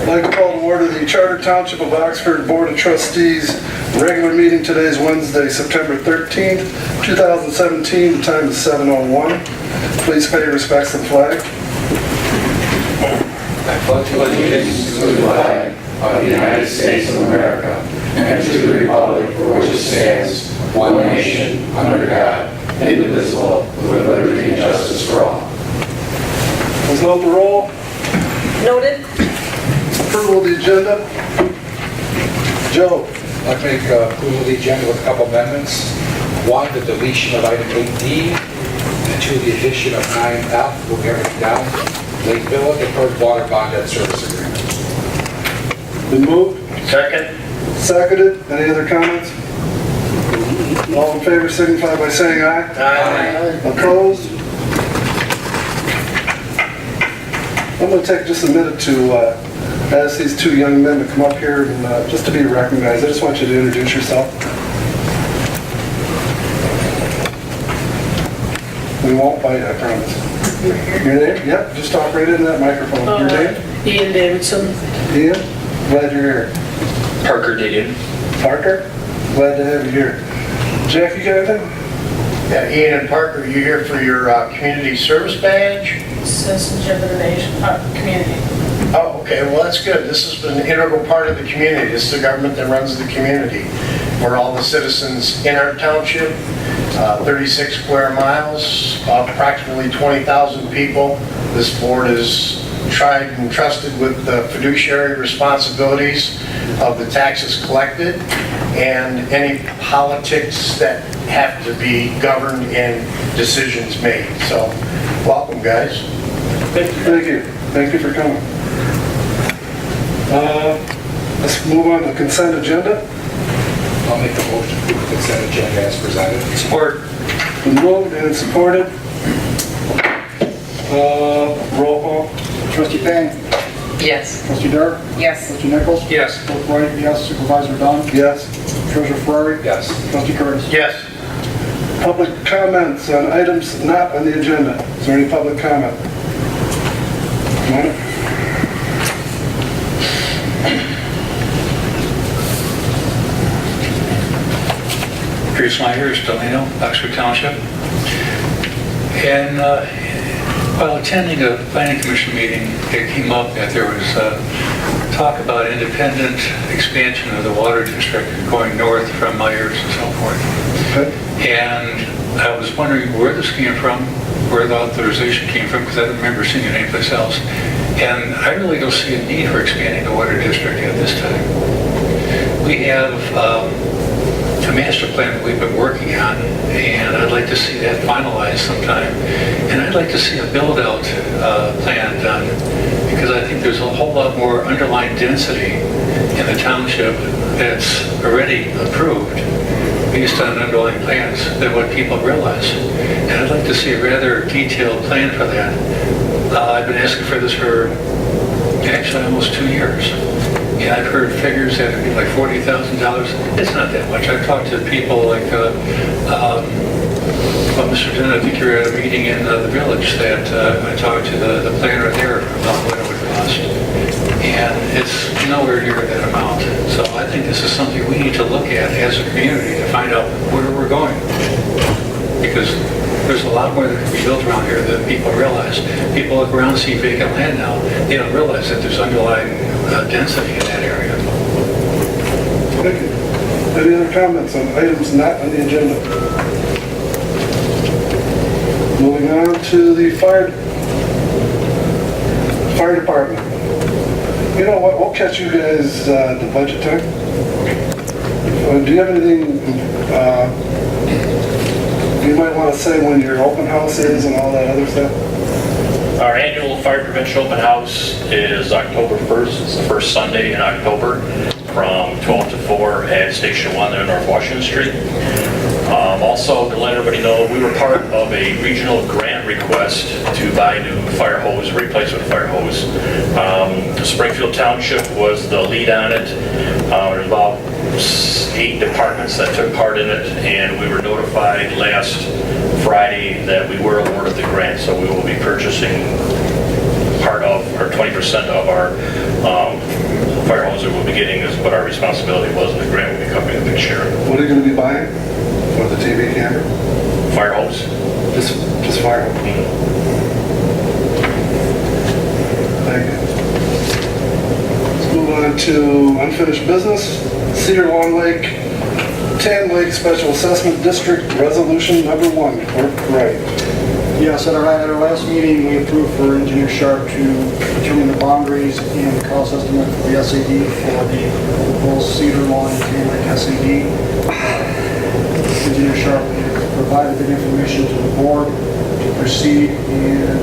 I'd like to call to order the Charter Township of Oxford Board of Trustees regular meeting. Today is Wednesday, September 13th, 2017. The time is 7:01. Please pay your respects to the flag. I pledge allegiance to the flag of the United States of America and to the republic for which it stands, one nation, under God, indivisible, with liberty and justice for all. Please note the roll. Noted. Approval of the agenda. Joe. I'd like to make approval of the agenda with a couple amendments. One, the deletion of item 8D, and two, the addition of 9F, moving everything down. Lake Villa, deferred water bond debt service agreement. Been moved. Second. Seconded. Any other comments? All in favor signify by saying aye. Aye. Opposed? I'm going to take just a minute to ask these two young men to come up here and just to be recognized. I just want you to introduce yourself. We won't bite, I promise. Your name? Yep, just talk right into that microphone. Your name? Ian Davidson. Ian? Glad you're here. Parker Diggin. Parker? Glad to have you here. Jack, you got anything? Yeah, Ian and Parker, you here for your community service badge? Citizenship of the nation, community. Oh, okay, well, that's good. This has been an integral part of the community. This is the government that runs the community. We're all the citizens in our township, 36 square miles, approximately 20,000 people. This board is tried and trusted with the fiduciary responsibilities of the taxes collected and any politics that have to be governed and decisions made. So, welcome, guys. Thank you. Thank you for coming. Let's move on to the consent agenda. I'll make the motion to approve the consent agenda as presented. Support. Been moved and supported. Roll call. Trustee Payne. Yes. Trustee Dart. Yes. Trustee Nichols. Yes. Clerk Wright, yes. Supervisor Dunn. Yes. Treasurer Ferrari. Yes. Trustee Curtis. Yes. Public comments on items not on the agenda. Is there any public comment? Come on up. Chris Meyer, Delano, Oxford Township. And while attending a planning commission meeting, it came up that there was talk about independent expansion of the water district going north from Myers and so forth. Okay. And I was wondering where this came from, where the authorization came from, because I don't remember seeing it anyplace else. And I really don't see a need for expanding the water district at this time. We have a master plan that we've been working on, and I'd like to see that finalized sometime. And I'd like to see a build-out plan done, because I think there's a whole lot more underlying density in the township that's already approved based on underlying plans than what people realize. And I'd like to see a rather detailed plan for that. I've been asking for this for actually almost 2 years. And I've heard figures that would be like $40,000. It's not that much. I've talked to people like, Mr. Dunn, I think you were at a meeting in the village that I talked to the planner there about what it would cost. And it's nowhere near that amount. So I think this is something we need to look at as a community to find out where we're going. Because there's a lot more that can be built around here than people realize. People look around, see vacant land now. They don't realize that there's underlying density in that area. Thank you. Any other comments on items not on the agenda? Moving on to the fire department. You know what? We'll catch you guys at the budget time. Do you have anything you might want to say when your open house is and all that other stuff? Our annual fire prevention open house is October 1st. It's the first Sunday in October from 12 to 4 at Station 1 there on North Washington Street. Also, to let everybody know, we were part of a regional grant request to buy new fire hose, replacement fire hose. Springfield Township was the lead on it. There's about 8 departments that took part in it, and we were notified last Friday that we were awarded the grant, so we will be purchasing part of, or 20% of our fire hose that we'll be getting is what our responsibility was, and the grant will be covering a big share. What are you going to be buying for the TV camera? Fire hose. Just fire hose. Thank you. Let's move on to unfinished business. Cedar Long Lake, Tan Lake Special Assessment District Resolution Number 1. Clerk Wright. Yes, at our last meeting, we approved for Engineer Sharp to determine the boundaries and the cost estimate for the SAD for the proposed Cedar Lawn and Tan Lake SAD. Engineer Sharp provided that information to the board to proceed, and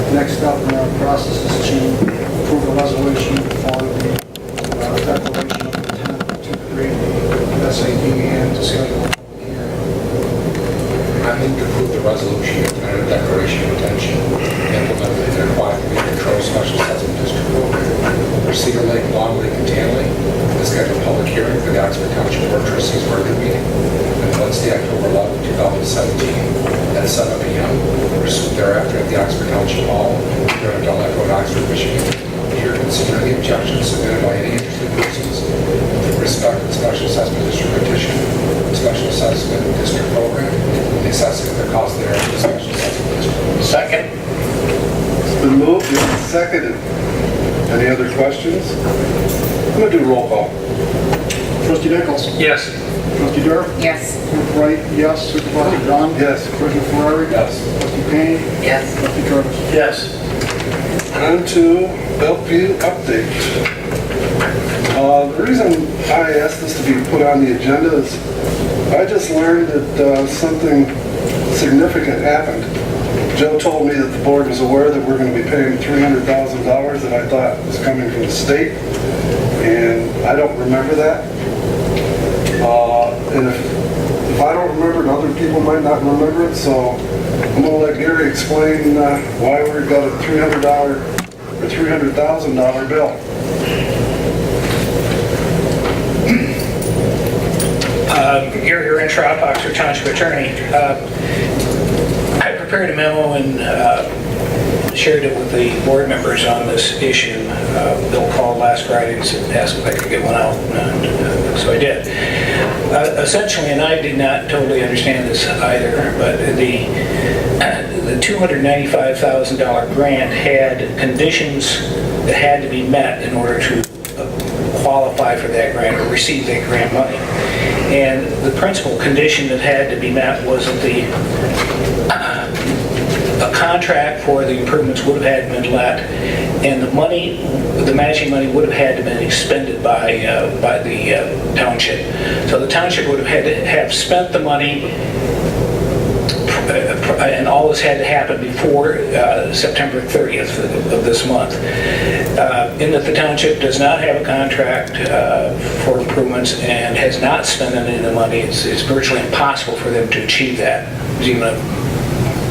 the next step in our process is to approve a resolution for the declaration of intent to create the SAD and to schedule a public hearing. I move to approve the resolution and a declaration of intention to implement the required control special assessment district program for Cedar Lake, Long Lake, and Tan Lake, and to schedule a public hearing for the Oxford Township Board of Trustees for a meeting on Wednesday, October 11, 2017, at 7 p.m. Pursuant thereafter at the Oxford Township Hall, here on Dunlap Road, Oxford, Michigan. Here consider any objections submitted by any interested persons with respect to the special assessment district petition, the special assessment district program, and the assessing of the cost thereof to the special assessment district. Second? It's been moved and seconded. Any other questions? I'm going to do roll call. Trustee Nichols? Yes. Trustee Dur? Yes. Clerk Wright, yes. Supervisor Dunn? Yes. Treasurer Ferrari? Yes. Trustee Payne? Yes. Trustee Curtis? Yes. On to Bellevue update. The reason I asked this to be put on the agenda is I just learned that something significant happened. Joe told me that the board was aware that we're going to be paying $300,000 that I thought was coming from the state, and I don't remember that. And if I don't remember it, other people might not remember it, so I'm going to let Gary explain why we've got a $300,000 bill. Gary Rentrop, Oxford Township Attorney. I prepared a memo and shared it with the board members on this issue. Bill called last Friday and asked if I could get one out, and so I did. Essentially, and I did not totally understand this either, but the $295,000 grant had conditions that had to be met in order to qualify for that grant or receive that grant money. And the principal condition that had to be met was that a contract for the improvements would have had been let, and the money, the matching money would have had to been expended by the township. So the township would have had to have spent the money, and all this had to happen before September 30th of this month. In that the township does not have a contract for improvements and has not spent any of the money, it's virtually impossible for them to achieve that. There's even a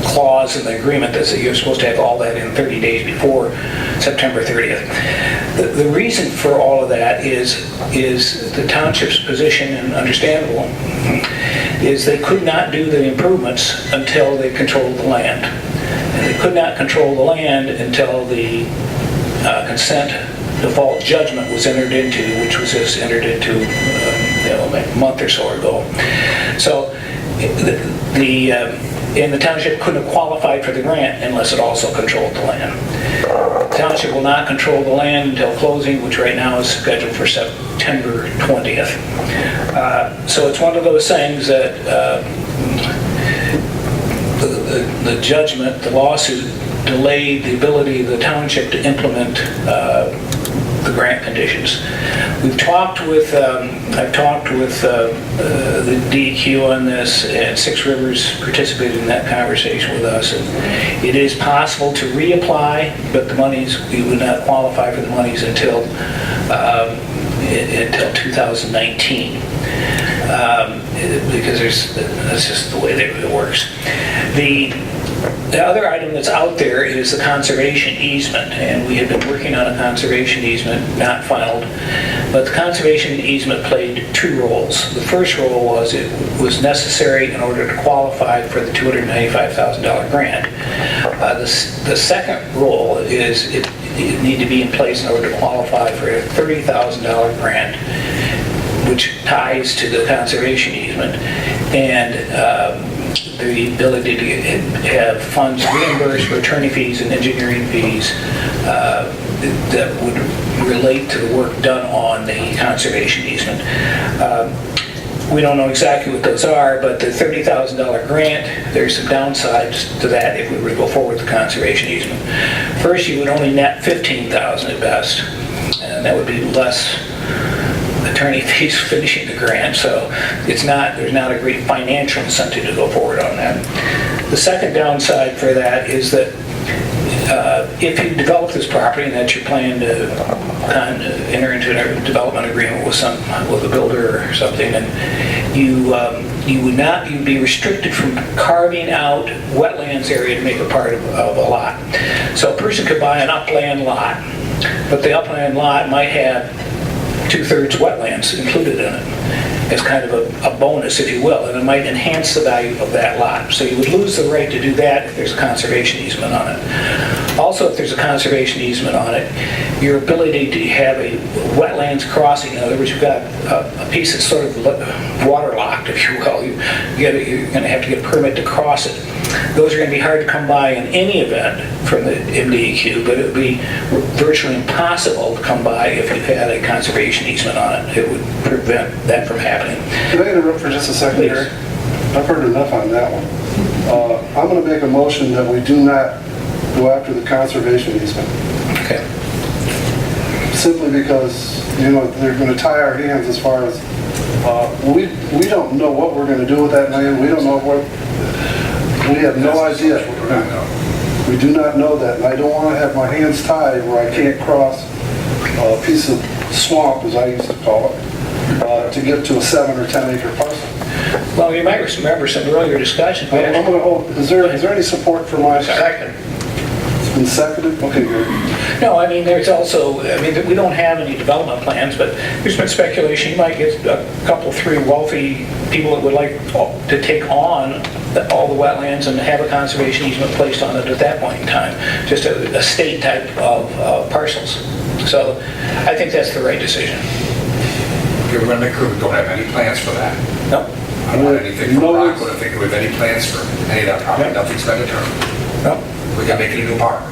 clause in the agreement that says you're supposed to have all that in 30 days before September 30th. The reason for all of that is the township's position, and understandable, is they could not do the improvements until they controlled the land. And they could not control the land until the consent default judgment was entered into, which was just entered into a month or so ago. So and the township couldn't have qualified for the grant unless it also controlled the land. The township will not control the land until closing, which right now is scheduled for September 20th. So it's one of those things that the judgment, the lawsuit, delayed the ability of the township to implement the grant conditions. I've talked with the DEQ on this, and Six Rivers participated in that conversation with us. And it is possible to reapply, but the monies, we would not qualify for the monies until 2019. Because that's just the way that it works. The other item that's out there is the conservation easement, and we have been working on a conservation easement, not filed, but the conservation easement played two roles. The first role was it was necessary in order to qualify for the $295,000 grant. The second rule is it need to be in place in order to qualify for a $30,000 grant, which ties to the conservation easement, and the ability to have funds reimbursed for attorney fees and engineering fees that would relate to the work done on the conservation easement. We don't know exactly what those are, but the $30,000 grant, there's some downsides to that if we were to go forward with the conservation easement. First, you would only net $15,000 at best, and that would be less attorney fees finishing the grant, so there's not a great financial incentive to go forward on that. The second downside for that is that if you develop this property and that's your plan to enter into a development agreement with a builder or something, and you'd be restricted from carving out wetlands area to make a part of a lot. So a person could buy an upland lot, but the upland lot might have 2/3 wetlands included in it as kind of a bonus, if you will, and it might enhance the value of that lot. So you would lose the right to do that if there's a conservation easement on it. Also, if there's a conservation easement on it, your ability to have a wetlands crossing, in other words, you've got a piece that's sort of waterlocked, if you will, you're going to have to get a permit to cross it. Those are going to be hard to come by in any event from the MDEQ, but it would be virtually impossible to come by if you had a conservation easement on it. It would prevent that from happening. Can I interrupt for just a second here? I've heard enough on that one. I'm going to make a motion that we do not go after the conservation easement. Okay. Simply because, they're going to tie our hands as far as, we don't know what we're going to do with that land. We don't know we have no idea. We do not know that, and I don't want to have my hands tied where I can't cross a piece of swamp, as I used to call it, to get to a 7 or 10 acre parcel. Well, you might remember some earlier discussions. I'm going to hold, is there any support for my Second. It's been seconded? Okay, good. No, I mean, there's also, we don't have any development plans, but there's been speculation you might get a couple, 3 wealthy people that would like to take on all the wetlands and have a conservation easement placed on it at that point in time, just a state type of parcels. So I think that's the right decision. We don't have any plans for that. No. I don't want anything from Rockwood. I think we have any plans for any of that property. Nothing's been determined. No. We can make it a new park.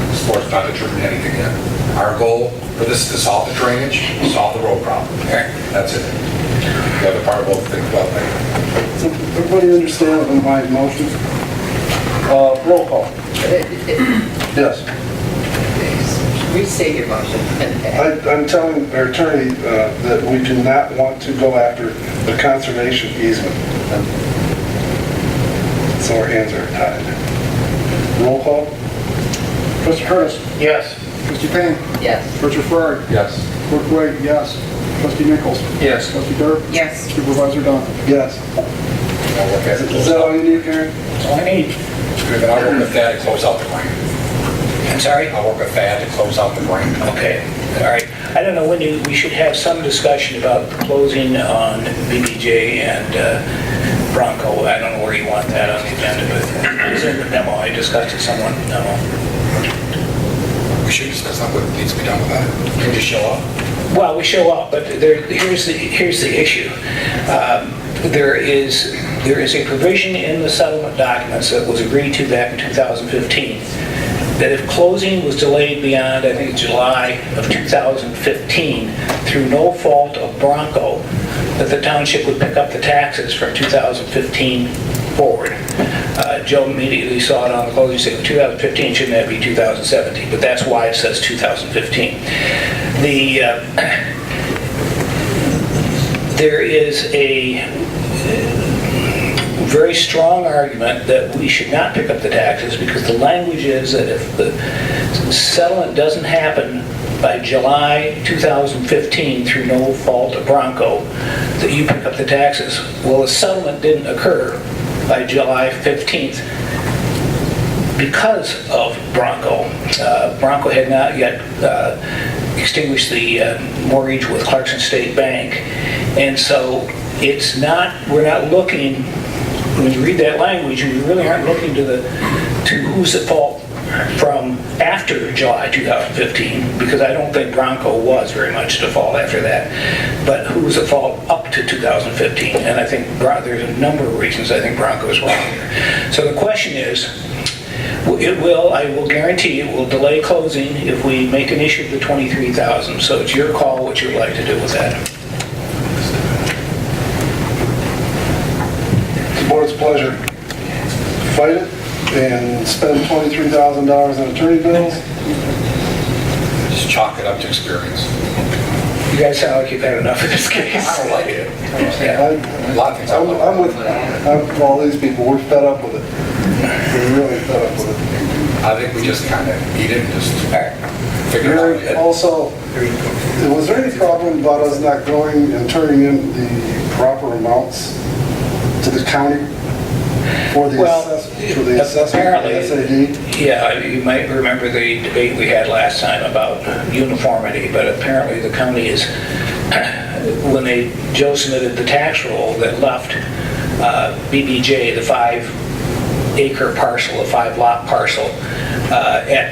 This board's not determined anything yet. Our goal for this is to solve the drainage, solve the road problem. Okay? That's it. The other part we'll think about later. Everybody understand my motion? Roll call. Yes. Restate your motion. I'm telling our attorney that we do not want to go after the conservation easement. So our hands are tied. Roll call? Trustee Curtis. Yes. Trustee Payne. Yes. Trustee Ferrari. Yes. Clerk Wade, yes. Trustee Nichols. Yes. Trustee Durr. Yes. Supervisor Dunn. Yes. I'll work at it. Is that all you need, Karen? That's all I need. Good, I'll work with that to close out the grant. I'm sorry? I'll work with that to close out the grant. Okay, all right. I don't know when we should have some discussion about closing on BBJ and Bronco. I don't know where you want that on the agenda, but it's in the memo. I discussed it somewhat in the memo. We should discuss not what needs to be done with that. Can we just show up? Well, we show up, but here's the issue. There is a provision in the settlement documents that was agreed to back in 2015 that if closing was delayed beyond, I think, July of 2015 through no fault of Bronco, that the township would pick up the taxes from 2015 forward. Joe immediately saw it on the closing statement, 2015, shouldn't that be 2017? But that's why it says 2015. There is a very strong argument that we should not pick up the taxes because the language is that if the settlement doesn't happen by July 2015 through no fault of Bronco, that you pick up the taxes. Well, the settlement didn't occur by July 15th because of Bronco. Bronco had not yet extinguished the mortgage with Clarkson State Bank, and so we're not looking, when you read that language, we really aren't looking to to who's at fault from after July 2015, because I don't think Bronco was very much at fault after that, but who's at fault up to 2015. And I think there's a number of reasons I think Bronco is wrong here. So the question is, I will guarantee it will delay closing if we make an issue of the 23,000. So it's your call what you'd like to do with that. The board's pleasure. Fight it and spend $23,000 on attorney bills? Just chalk it up to experience. You guys sound like you've had enough of this case. I don't like it. Yeah. A lot of things I I'm don't like. with all these people, we're fed up with it. We're really fed up with it. I think we just kind of eat it and just figure it Gary, out. also, was there any problem about us not going and turning in the proper amounts to the county for the Well, assessment, apparently, SAD? yeah, you might remember the debate we had last time about uniformity, but apparently the county is, when Joe submitted the tax roll that left BBJ, the 5-acre parcel, a 5-lot parcel, at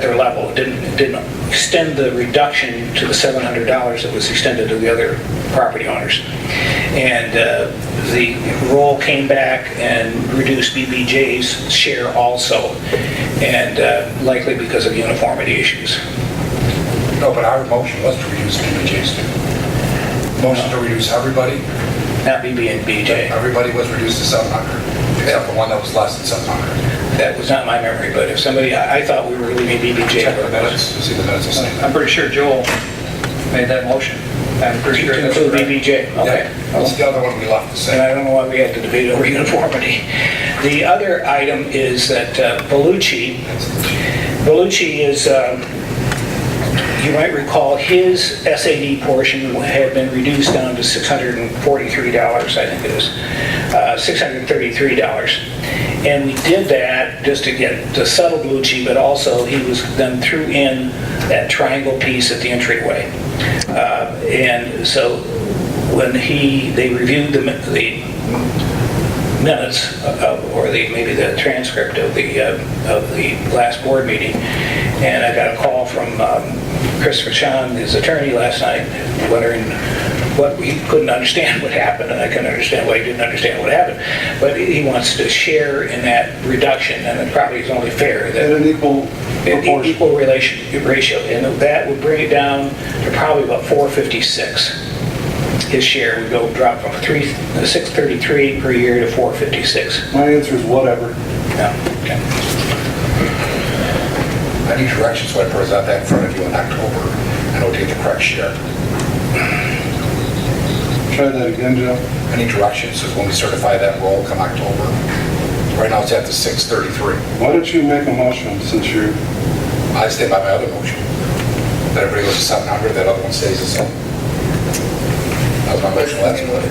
their level. It didn't extend the reduction to the $700 that was extended to the other property owners. And the roll came back and reduced BBJ's share also, and likely because of uniformity issues. No, but our motion was to reduce BBJ's. Motion to reduce everybody. Not BB and BJ. Everybody was reduced to 700, except the one that was less than 700. That was not my memory, but if somebody, I thought we were leaving BBJ. Check the minutes, see the minutes will say that. I'm pretty sure Joel made that motion. I'm pretty sure To that's include correct. Yeah, BBJ, okay. what's the other one we left to And say? I don't know why we had to debate over uniformity. The other item is that Bellucci is, you might recall, his SAD portion had been reduced down to $643, I think it is, $633. And we did that just to settle Bellucci, but also he was then threw in that triangle piece at the entryway. And so when they reviewed the minutes, or maybe the transcript of the last board meeting, and I got a call from Christopher Sean, his attorney, last night, wondering what he couldn't understand what happened, and I can understand why he didn't understand what happened. But he wants to share in that reduction, and it probably is only fair that At an equal proportion. equal ratio, and that would bring it down to probably about 456. His share would drop from 633 per year to 456. My answer is whatever. Yeah, okay. I need directions, so I present that in front of you in October, and I'll get the correct share. Try that again, Joe. I need directions, so when we certify that roll come October. Right now it's at the 633. Why don't you make a motion since you're, I stand by my other motion. That everybody goes to 700, that other one stays the same. That was my motion last month.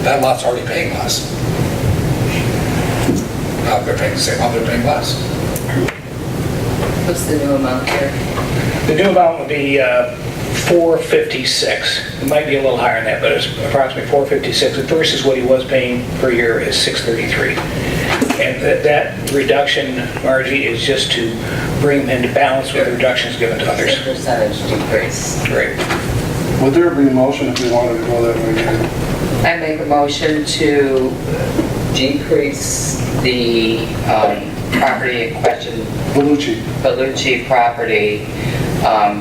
That lot's already paying less. Now they're paying the same amount, they're paying less. What's the new amount here? The new amount would be 456. It might be a little higher than that, but it's approximately 456 versus what he was paying per year is 633. And that reduction, Margie, is just to bring them into balance with the reductions given to others. Percentage decrease. Great. would there be a motion if we wanted to go that way? Gary? I make a motion to decrease the property in question, Bellucci property,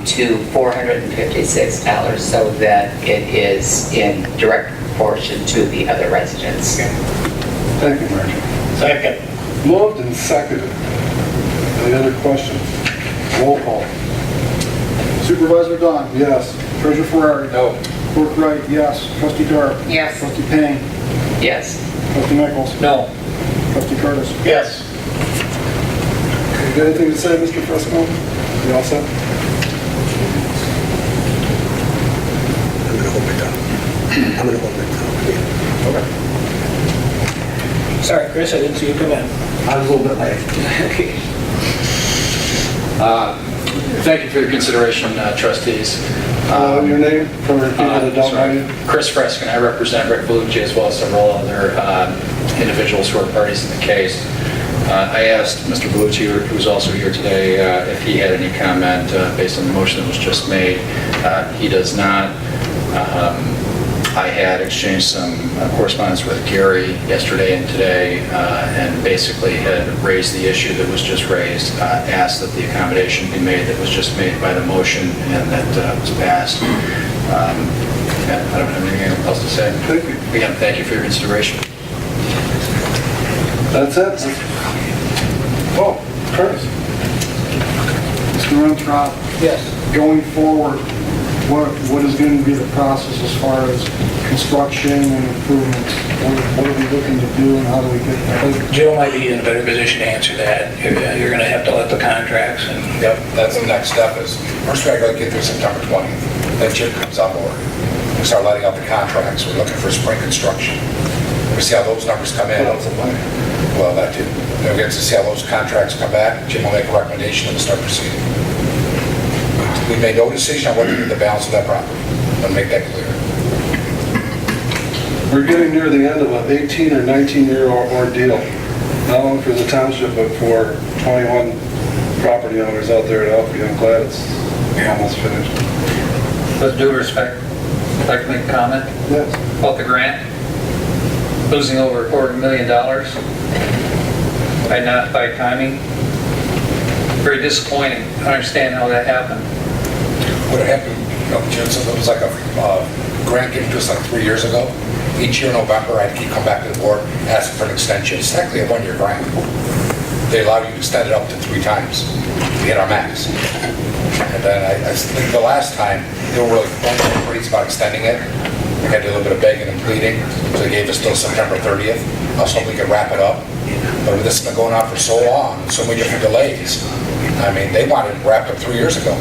to $456 so that it is in direct proportion to the other residents. Thank you, Margie. Second. Moved and seconded. Any other questions? Roll call. Supervisor Dunn. Yes. Treasurer Ferrari. No. Clerk Wright, yes. Trustee Dart. Yes. Trustee Payne. Yes. Trustee Nichols. No. Trustee Curtis. Yes. You got anything to say, Mr. Fresco? You all set? I'm gonna hold it down. Sorry, Chris, I didn't see you come in. I was a little bit late. Okay. Thank you for your consideration, trustees. Your name for people that don't know you? Chris Freskin, I represent Rick Bellucci as well as several other individuals who are parties in the case. I asked Mr. Bellucci, who's also here today, if he had any comment based on the motion that was just made. He does not. I had exchanged some correspondence with Gary yesterday and today, and basically had raised the issue that was just raised, asked that the accommodation be made that was just made by the motion and that was passed. And I don't have anything else to say. Thank you. Again, thank you for your consideration. That's it? Oh, Curtis. Mr. Renthrob? Yes. Going forward, what is going to be the process as far as construction and improvements? What are we looking to do and how do we get there? Joe might be in a better position to answer that. You're going to have to let the contracts and... Yep, that's the next step is, first we gotta get through September 20th. Then Jim comes on board. We start letting out the contracts. We're looking for spring construction. We see how those numbers come in. Well, that too. Then we get to see how those contracts come back. Jim will make a recommendation and we'll start proceeding. We made no decision on what to do with the balance of that property. I'll make that clear. We're getting near the end of an 18 or 19-year ordeal, not only for the township, but for 21 property owners out there at Alfie. I'm glad it's almost finished. With due respect, I'd like to make a comment Yes. about the grant. Losing over $250,000 by timing. Very disappointing. I don't understand how that happened. What happened, Jim, so it was like a grant given to us like 3 years ago. Each year in November, I'd keep coming back to the board, asking for an extension. It's technically a one-year grant. They allowed you to extend it up to 3 times to hit our max. And then I think the last time, they were really crazy about extending it. We had to do a little bit of begging and pleading, so they gave us till September 30th. I was hoping we could wrap it up. But this has been going on for so long, so many different delays. I mean, they wanted it wrapped up 3 years ago.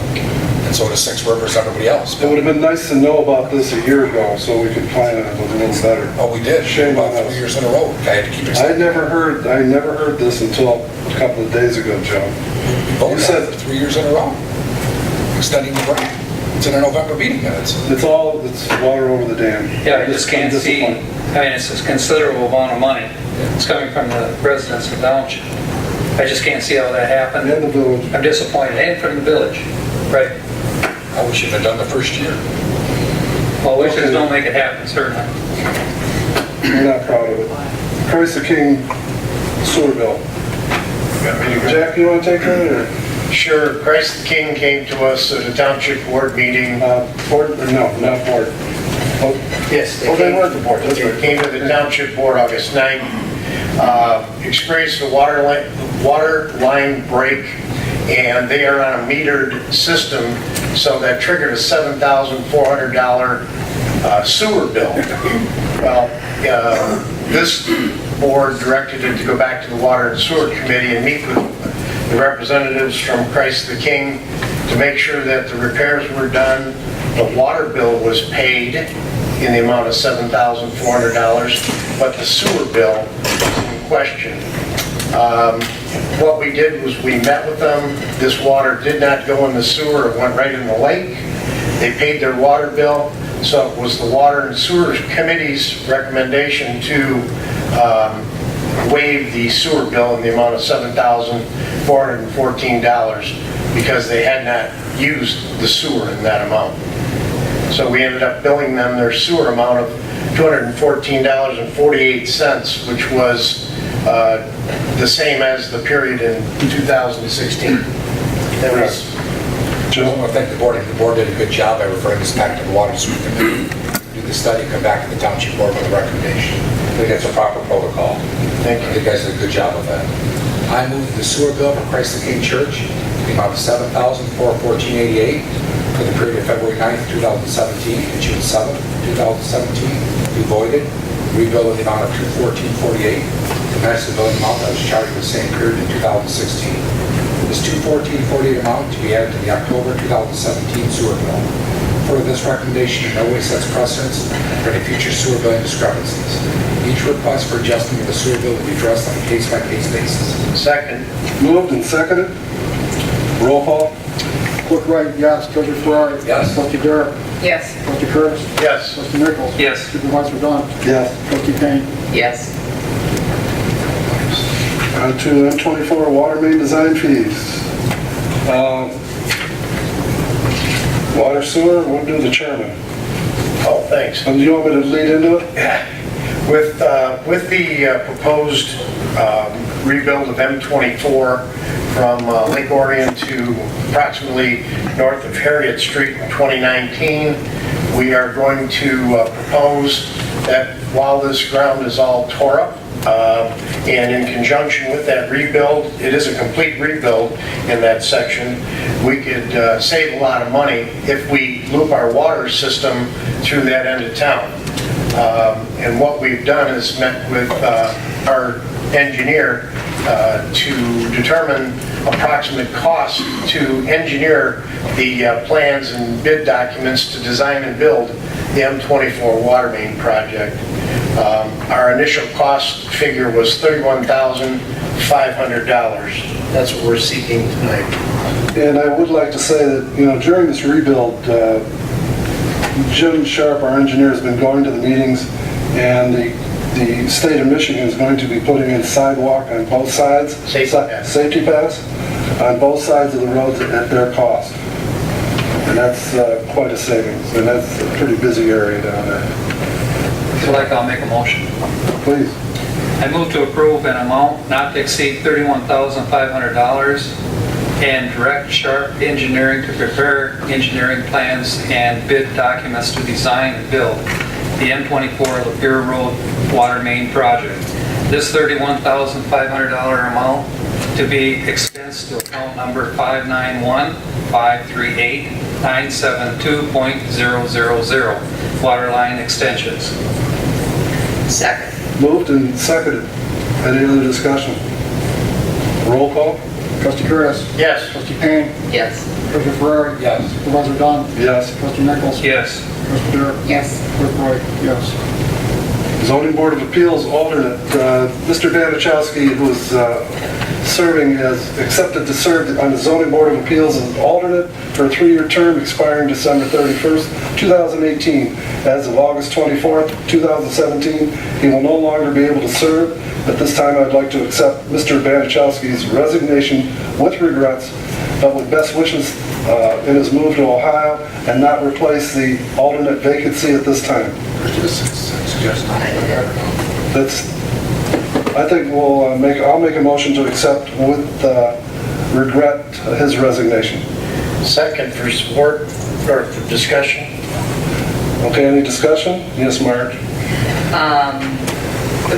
And so does Six Rivers, everybody else. It would have been nice to know about this a year ago so we could plan it a little better. Oh, we did. Shame on about us. 3 years in a row. I had to keep I extending. never heard this until a couple of days ago, Joe. Voted said- on it 3 years in a row. Extending the grant. It's in our November meeting minutes. It's water over the dam. Yeah, I just can't I'm see, disappointed. I mean, it's a considerable amount of money. It's coming from the residents of Township. I just can't see how that happened. And the village. I'm disappointed, and from the village. Right. I wish it had done the first year. Well, wishes don't make it happen, certainly. We're not proud of it. Christ the King sewer bill. Jack, you want to take that or? Sure, Christ the King came to us at a township board meeting. Board, or no, not board. Oh, Yes. they were at the board, that's They right. came to the township board August 9th, experienced a water line break, and they are on a metered system, so that triggered a $7,400 sewer bill. Well, this board directed it to go back to the Water and Sewer Committee and meet with the representatives from Christ the King to make sure that the repairs were done, the water bill was paid in the amount of $7,400, but the sewer bill was in question. What we did was we met with them. This water did not go in the sewer, it went right in the lake. They paid their water bill, so it was the Water and Sewer Committee's recommendation to waive the sewer bill in the amount of $7,414 because they had not used the sewer in that amount. So we ended up billing them their sewer amount of $214.48, which was the same as the period in 2016. That was, I want to thank the board. The board did a good job by referring this back to the Water and Sewer Committee. Do the study, come back to the Township Board with a recommendation. I think that's a proper protocol. thank I you. think you guys did a good job of that. I moved the sewer bill for Christ the King Church, the amount of $7,414.88 for the period of February 9th, 2017 to June 7th, 2017. We voided, rebill in the amount of $214.48 to match the billing amount that was charged for the same period in 2016. This $214.48 amount to be added to the October 2017 sewer bill. Further, this recommendation in no way sets precedence for any future sewer billing discrepancies. Each request for adjustment of the sewer bill will be addressed on a case-by-case basis. Second. Moved and seconded. Roll call? Clerk Wright, yes. Treasurer Ferrari. Yes. Trustee Garrett. Yes. Trustee Curtis. Yes. Trustee Nichols. Yes. Supervisor Dunn. Yes. Trustee Payne. Yes. On to M24 water main design fees. Water sewer, we'll do the chairman. Oh, thanks. And do you want me to lead into it? With the proposed rebuild of M24 from Lake Orion to approximately north of Harriet Street in 2019, we are going to propose that while this ground is all tore up, and in conjunction with that rebuild, it is a complete rebuild in that section, we could save a lot of money if we loop our water system through that end of town. And what we've done is met with our engineer to determine approximate cost to engineer the plans and bid documents to design and build the M24 water main project. Our initial cost figure was $31,500. That's what we're seeking tonight. And I would like to say that, during this rebuild, Jim Sharp, our engineer, has been going to the meetings, and the state of Michigan is going to be putting in sidewalk on both sides. Safety paths on both sides of the roads at their cost. And that's quite a savings, and that's a pretty busy area down there. If you like, I'll make a motion. Please. I move to approve an amount not to exceed $31,500 and direct Sharp Engineering to prepare engineering plans and bid documents to design and build the M24 Lapeer Road water main project. This $31,500 amount to be expensed to account number 591-538-972.000, water line extensions. Second. Moved and seconded. Any other discussion? Roll call? Trustee Curtis. Yes. Trustee Payne. Yes. Treasurer Ferrari. Yes. Supervisor Dunn. Yes. Trustee Nichols. Yes. Trustee Garrett. Yes. Clerk Wright, yes. Zoning Board of Appeals alternate, Mr. Banichowski, who is accepted to serve on the Zoning Board of Appeals as alternate for a 3-year term expiring December 31st, 2018. As of August 24th, 2017, he will no longer be able to serve. At this time, I'd like to accept Mr. Banichowski's resignation with regrets, but with best wishes in his move to Ohio, and not replace the alternate vacancy at this time. I think I'll make a motion to accept with regret his resignation. Second for support or for discussion. Okay, any discussion? Yes, Mark?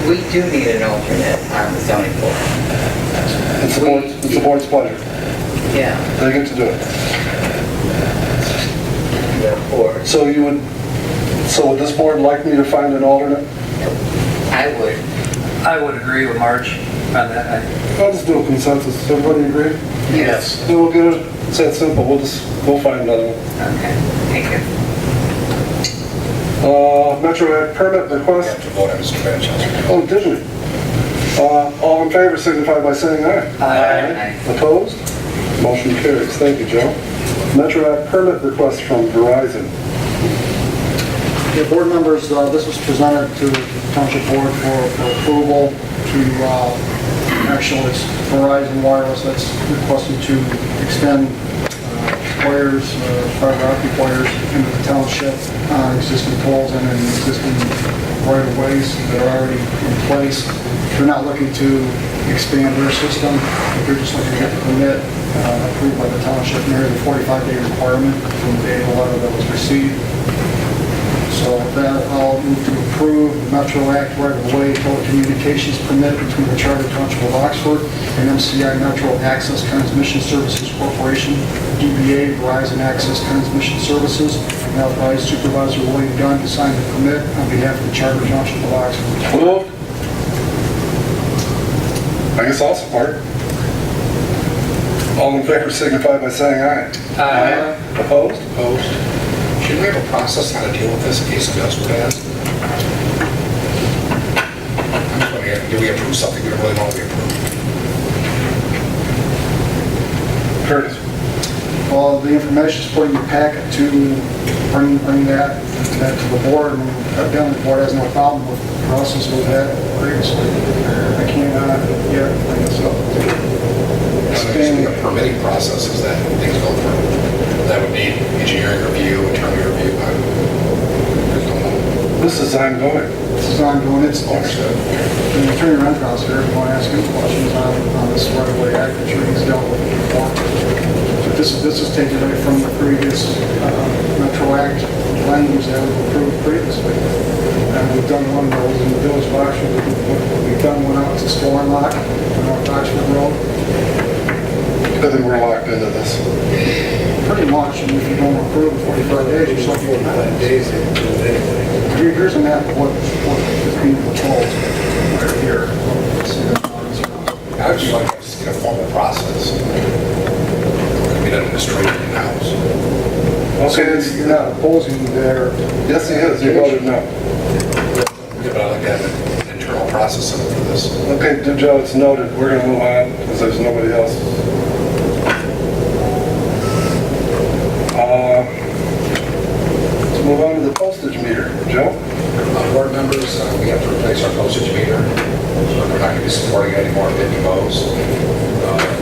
We do need an alternate on the zoning board. It's the board's pleasure. Yeah. They get to do it. The board. So would this board like me to find an alternate? I would. agree with Marge on that. I'll just do a consensus. Everybody agree? Yes. Then we'll get it. It's that simple. We'll find another one. Okay, thank you. Metro Ag permit request. To vote on Mr. Banichowski. Oh, did we? All in favor signify by saying aye. Aye. Opposed? Motion carries. Thank you, Joe. Metro Ag permit request from Verizon. Okay, board members, this was presented to the Township Board for approval to, actually, it's Verizon Wireless that's requesting to extend wires, fiber optic wires into the township on existing poles and in existing right-of-ways that are already in place. They're not looking to expand their system, but they're just looking to get the permit approved by the township near the 45-day requirement from the date of the letter that was received. So with that, I'll move to approve the Metro Act right-of-way telecommunications permit between the Charter Township of Oxford and MCI Metro Access Transmission Services Corporation, DBA Verizon Access Transmission Services, and authorize Supervisor William Dunn to sign the permit on behalf of the Charter Township of Oxford. Moved. I guess I'll support. All in favor signify by saying aye. Aye. Opposed? Opposed. Should we have a process how to deal with this in case it does pass? I'm just wondering, do we approve something we don't really want to be approved? Curtis? Well, the information is put in your packet to bring that to the board, and evidently the board has no problem with the process we've had previously. I can't, yeah, bring this up. Usually a permitting processes that things go through. That would need engineering review, attorney review. I just don't know. This is ongoing. This is ongoing, it's, the attorney Renfro's here, if you want to ask him questions on this right-of-way act that he's dealt with before. But this is taken away from the previous Metro Act language that was approved previously. And we've done one of those in the village of Oxford. We've done one out to Stormlock on North Oxford Road. I think we're locked into this. Pretty much, and if you don't approve in 45 days, you're supposed to go back. Days they do it anyway. Here's a map of what is being proposed right here. See that one? I would just like to see a formal process. We don't just trade it in-house. Okay, So you're not opposing their... yes, he is, he voted no. Yeah, but I'd like to have an internal process for this. Okay, Joe, it's noted, we're gonna move on, because there's nobody else. Let's move on to the postage meter. Joe? Board members, we have to replace our postage meter. We're not going to be supporting any more Pitney Bowes.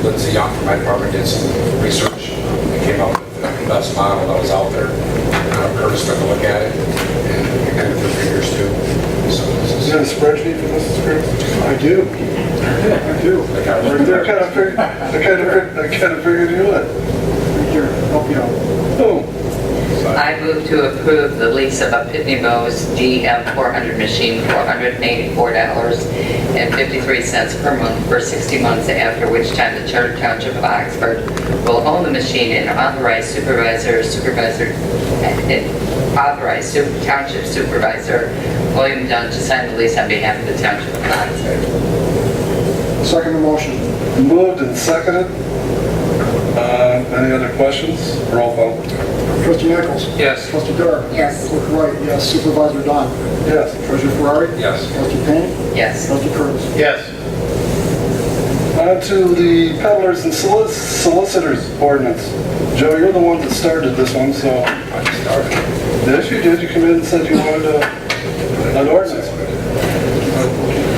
Lindsay Young from my department did some research. We came up with the best model that was out there. Curtis took a look at it, and we kind of threw figures too. So this Is is... there a spreadsheet for this, Chris? I do. I do. I got it. I kind of figured you would. Here, help you out. Oh, I move to approve the lease of a Pitney Bowes GM 400 machine for $184.53 per month for 60 months, after which time the Charter Township of Oxford will own the machine and authorize Township Supervisor William Dunn to sign the lease on behalf of the Township of Oxford. Second the motion. moved and seconded. Any other questions? Roll call. Trustee Nichols? Yes. Trustee Dare? Yes. Clerk Wright? Yes. Supervisor Dunn? Yes. Treasurer Ferrari? Yes. Trustee Payne? Yes. Trustee Curtis? Yes. On to the peddlers and solicitors ordinance. Joe, you're the one that started this one, so. I just started. Yes, you did. You came in and said you wanted an ordinance.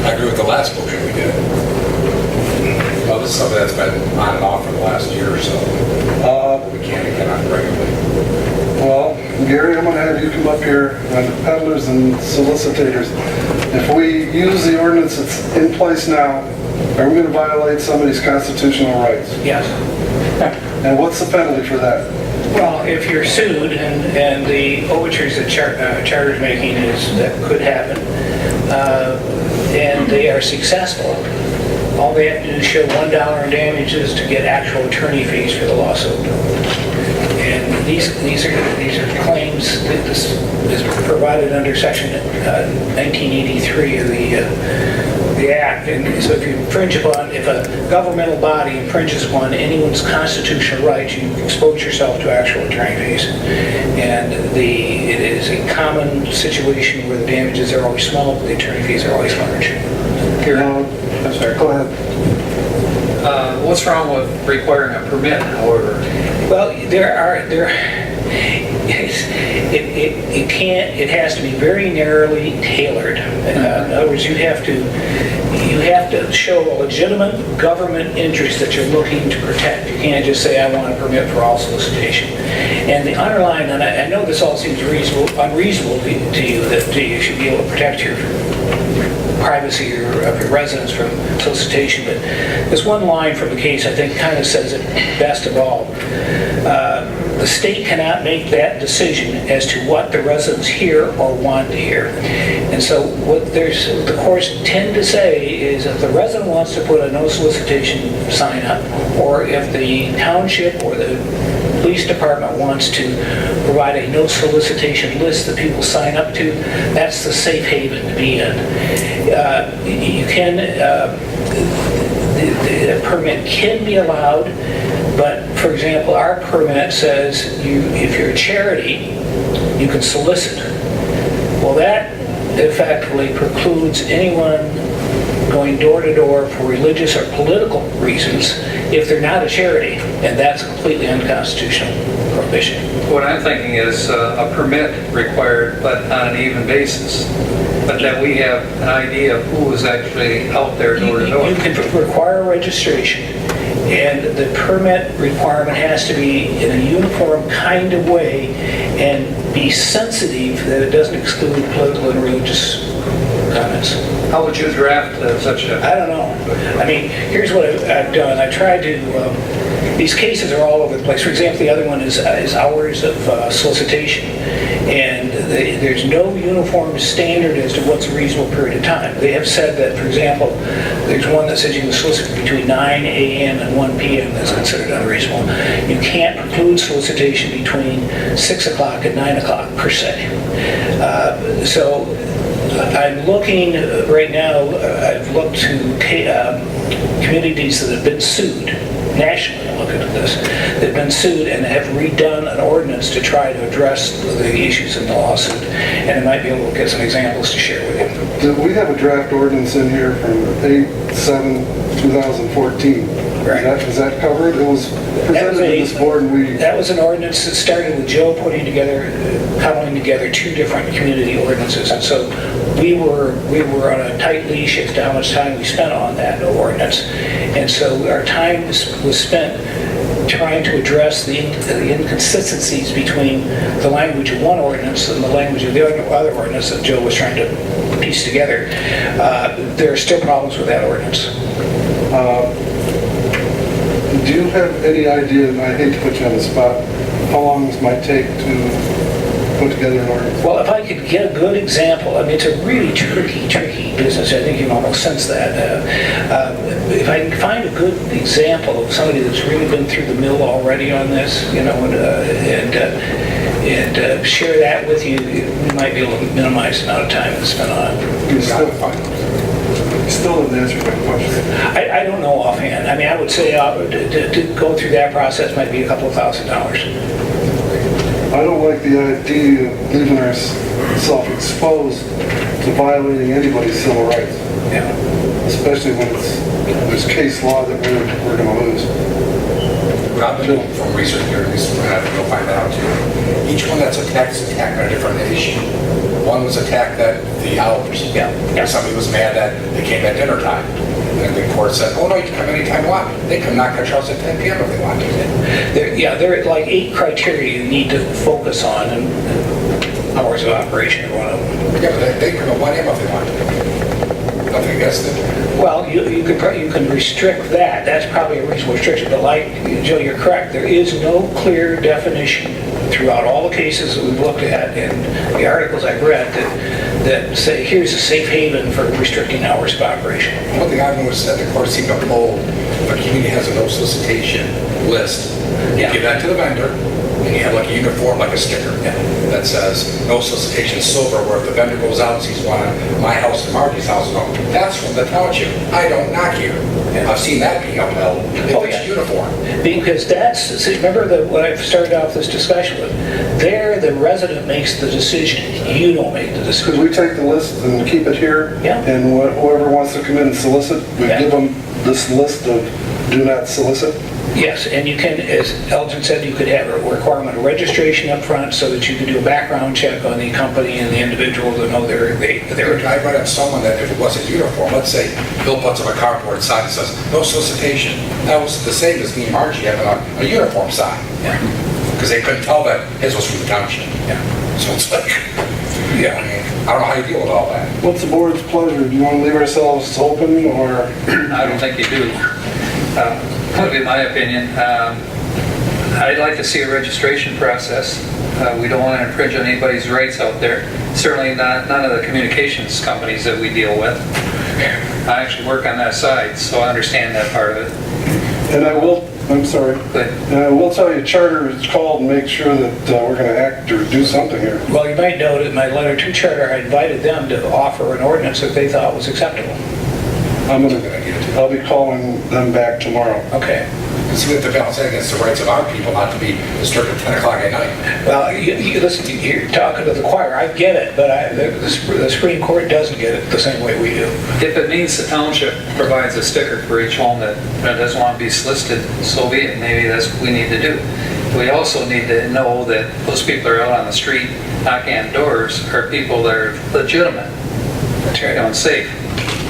I agree with the last motion we did. Well, this is something that's been on and off for the last year or so. We can't get on regularly. Well, Gary, I'm going to have you come up here on the peddlers and solicitors. If we use the ordinance that's in place now, are we going to violate somebody's constitutional rights? Yes. And what's the penalty for that? Well, if you're sued, and the overtures that Charter's making is, that could happen, and they are successful, all they have to do is show $1 in damages to get actual attorney fees for the lawsuit. And these are claims that this is provided under section 1983 of the Act. And so if you infringe upon, if a governmental body infringes upon anyone's constitutional rights, you expose yourself to actual attorney fees. And it is a common situation where the damages are always small, but the attorney fees are always large. I'm sorry, go ahead. What's wrong with requiring a permit, however? Well, it has to be very narrowly tailored. In other words, you have to show a legitimate government interest that you're looking to protect. You can't just say, I want a permit for all solicitation. And the underlying, and I know this all seems unreasonable to you, that you should be able to protect your privacy of your residents from solicitation, but there's one line from the case I think kind of says it best of all. The state cannot make that decision as to what the residents hear or want to hear. And so what the courts tend to say is if the resident wants to put a no solicitation sign up, or if the township or the police department wants to provide a no solicitation list that people sign up to, that's the safe haven to be in. The permit can be allowed, but for example, our permit says if you're a charity, you can solicit. Well, that effectively precludes anyone going door to door for religious or political reasons if they're not a charity. And that's a completely unconstitutional prohibition. What I'm thinking is a permit required, but on an even basis. But that we have an idea of who is actually out there door to door. You can require registration, and the permit requirement has to be in a uniform kind of way and be sensitive that it doesn't exclude political and religious comments. How would you draft such a? I don't know. I mean, here's what I've done. I tried to, these cases are all over the place. For example, the other one is hours of solicitation. And there's no uniform standard as to what's a reasonable period of time. They have said that, for example, there's one that says you can solicit between 9 a.m. and 1 p.m. that's considered unreasonable. You can't preclude solicitation between 6 o'clock and 9 o'clock, per se. So I'm looking right now, I've looked to communities that have been sued nationally. Looking at this, they've been sued and have redone an ordinance to try to address the issues in the lawsuit, and I might be able to get some examples to share with you. We have a draft ordinance in here from 8/7/2014. Right. Is that covered? It was presented to this board and we... That was an ordinance that started with Joe putting together, coupling together two different community ordinances, and so we were on a tight leash as to how much time we spent on that ordinance, and so our time was spent trying to address the inconsistencies between the language of one ordinance and the language of the other ordinance that Joe was trying to piece together. There are still problems with that ordinance. Do you have any idea, and I hate to put you on the spot, how long this might take to put together an ordinance? Well, if I could get a good example, I mean, it's a really tricky business. I think you can almost sense that. If I can find a good example of somebody that's really been through the mill already on this, you know, and share that with you, we might be able to minimize the amount of time that's spent on it. Still didn't answer my question. I don't know offhand. I mean, I would say to go through that process might be a couple of $1,000. I don't like the idea of leaving ourselves exposed to violating anybody's civil rights. Yeah. Especially when there's case law that we're going to lose. What I've been doing from research here, at least we're going to have to go find that out too. Each one that's attacked is attacked on a different issue. One was attacked at the hours. Yeah. Somebody was mad that they came at dinner time. And the court said, oh no, you can come anytime you want. They can knock at yours at 10 p.m. if they want to. There are like 8 criteria you need to focus on, and hours of operation are one of them. Yeah, but they come at 1 a.m. if they want to. Nothing against it. Well, you can restrict that. That's probably a reasonable restriction. But like, Joe, you're correct. There is no clear definition throughout all the cases that we've looked at and the articles I've read that say here's a safe haven for restricting hours of operation. One thing I've noticed that the court seemed to uphold, if a community has a no solicitation list, you give that to the vendor, and you have like a uniform, like a sticker that says no solicitation silverware. If the vendor goes out and sees one at my house and Marty's house, no, that's from the township. I don't knock here. I've seen that being upheld. It's uniform. Because see, remember what I started off this discussion with? There, the resident makes the decision. You don't make the decision. Could we take the list and keep it here? Yeah. And whoever wants to come in and solicit, we give them this list of do not solicit? Yes, and you can, as Elgin said, you could have a requirement of registration up front so that you can do a background check on the company and the individual to know they're I read up someone that if it wasn't uniform, let's say Bill puts up a cardboard sign that says no solicitation. That was the same as me and Margie having a uniform sign. Because they couldn't tell that his was from the township. So it's like, I mean, I don't know how you deal with all that. What's the board's pleasure? Do you want to leave ourselves open or? I don't think you do. That would be my opinion. I'd like to see a registration process. We don't want to infringe on anybody's rights out there. Certainly none of the communications companies that we deal with. I actually work on that side, so I understand that part of it. And I'm sorry. And I will tell you, Charter is called and make sure that we're going to act or do something here. Well, you might note in my letter to Charter, I invited them to offer an ordinance that they thought was acceptable. I'll be calling them back tomorrow. Okay. Because we have to balance that against the rights of our people not to be disturbed at 10 o'clock at night. Well, listen, you're talking to the choir, I get it, but the Supreme Court doesn't get it the same way we do. If it means the township provides a sticker for each home that doesn't want to be solicited, so be it. Maybe that's what we need to do. We also need to know that those people that are out on the street knocking on doors are people that are legitimate, and safe.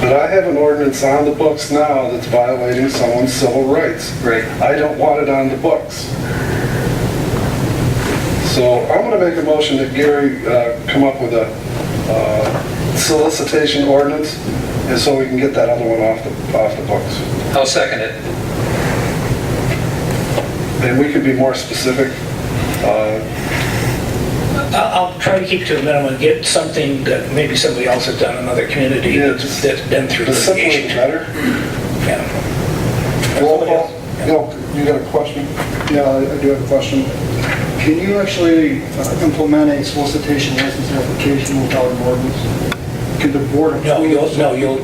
But I have an ordinance on the books now that's violating someone's civil rights. Right. I don't want it on the books. So I'm going to make a motion that Gary come up with a solicitation ordinance, and so we can get that other one off the books. I'll second it. And we could be more specific. I'll try to keep to a minimum, get something that maybe somebody else has done in another community Yeah, that's been through The simpler the litigation. better. Yeah. Roll call. You got a question? Yeah, I do have a question. Can you actually implement a solicitation license application without an ordinance? Could the board approve?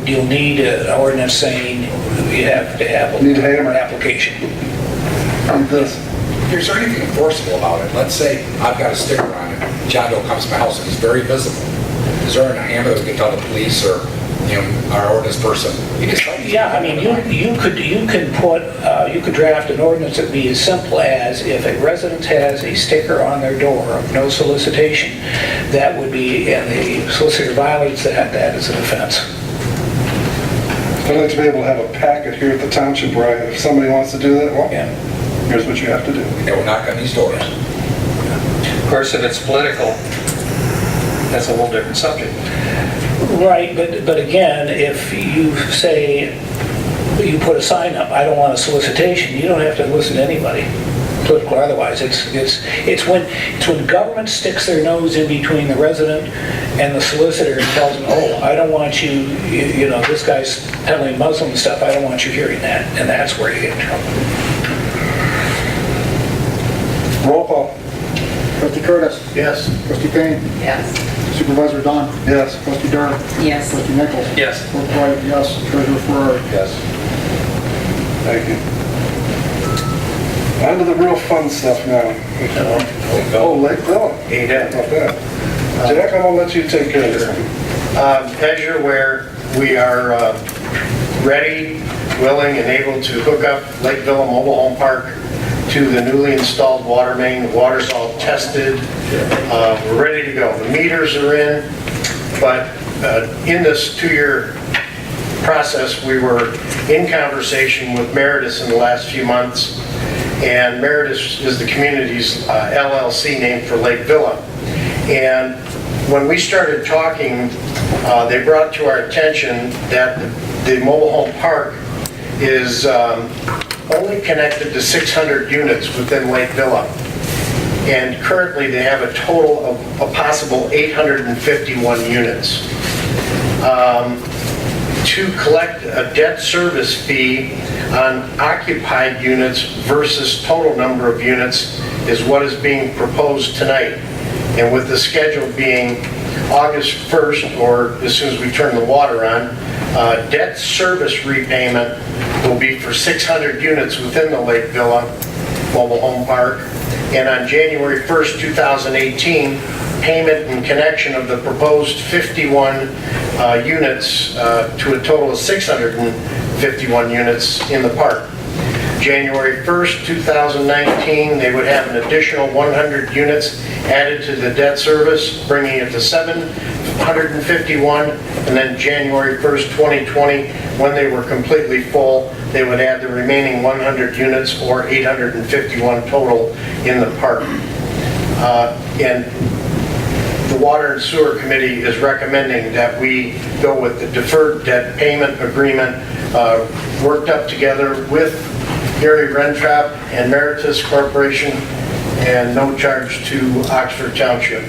You'll need an ordinance saying you have to have Need to have an application. Need this. Is there anything enforceable about it? Let's say I've got a sticker on it, John Doe comes to my house and he's very visible. Is there a hammer that we can tell the police or, our ordinance person? You can tell me. Yeah, I mean, you could draft an ordinance that'd be as simple as if a resident has a sticker on their door of no solicitation, that would be, and the solicitor violates that is an offense. I'd like to be able to have a packet here at the township where if somebody wants to do that, well, Yeah. here's what you have to do. They will knock on these doors. Of course, if it's political, that's a whole different subject. Right, but again, if you say, you put a sign up, I don't want a solicitation, you don't have to listen to anybody, political or otherwise. It's when government sticks their nose in between the resident and the solicitor and tells them, oh, I don't want you, this guy's peddling Muslim stuff, I don't want you hearing that, and that's where you get in trouble. Roll call. Trustee Curtis? Yes. Trustee Payne? Yes. Supervisor Dunn? Yes. Trustee Dart? Yes. Trustee Nichols? Yes. Clerk Wright, yes. Treasurer Ferrari? Yes. Thank you. On to the real fun stuff now. Oh, Lake Villa. Hey, How about that? Jack, I'm gonna let you take care of this one. As you're aware, we are ready, willing, and able to hook up Lake Villa Mobile Home Park to the newly installed water main. The water's all tested. We're ready to go. The meters are in, but in this 2-year process, we were in conversation with Meritus in the last few months, and Meritus is the community's LLC name for Lake Villa. And when we started talking, they brought to our attention that the mobile home park is only connected to 600 units within Lake Villa. And currently they have a total of a possible 851 units. To collect a debt service fee on occupied units versus total number of units is what is being proposed tonight. And with the schedule being August 1st, or as soon as we turn the water on, debt service repayment will be for 600 units within the Lake Villa Mobile Home Park. And on January 1st, 2018, payment in connection of the proposed 51 units to a total of 651 units in the park. January 1st, 2019, they would have an additional 100 units added to the debt service, bringing it to 751. And then January 1st, 2020, when they were completely full, they would add the remaining 100 units, or 851 total in the park. And the Water and Sewer Committee is recommending that we go with the deferred debt payment agreement worked up together with Gary Rentrop and Meritus Corporation, and no charge to Oxford Township.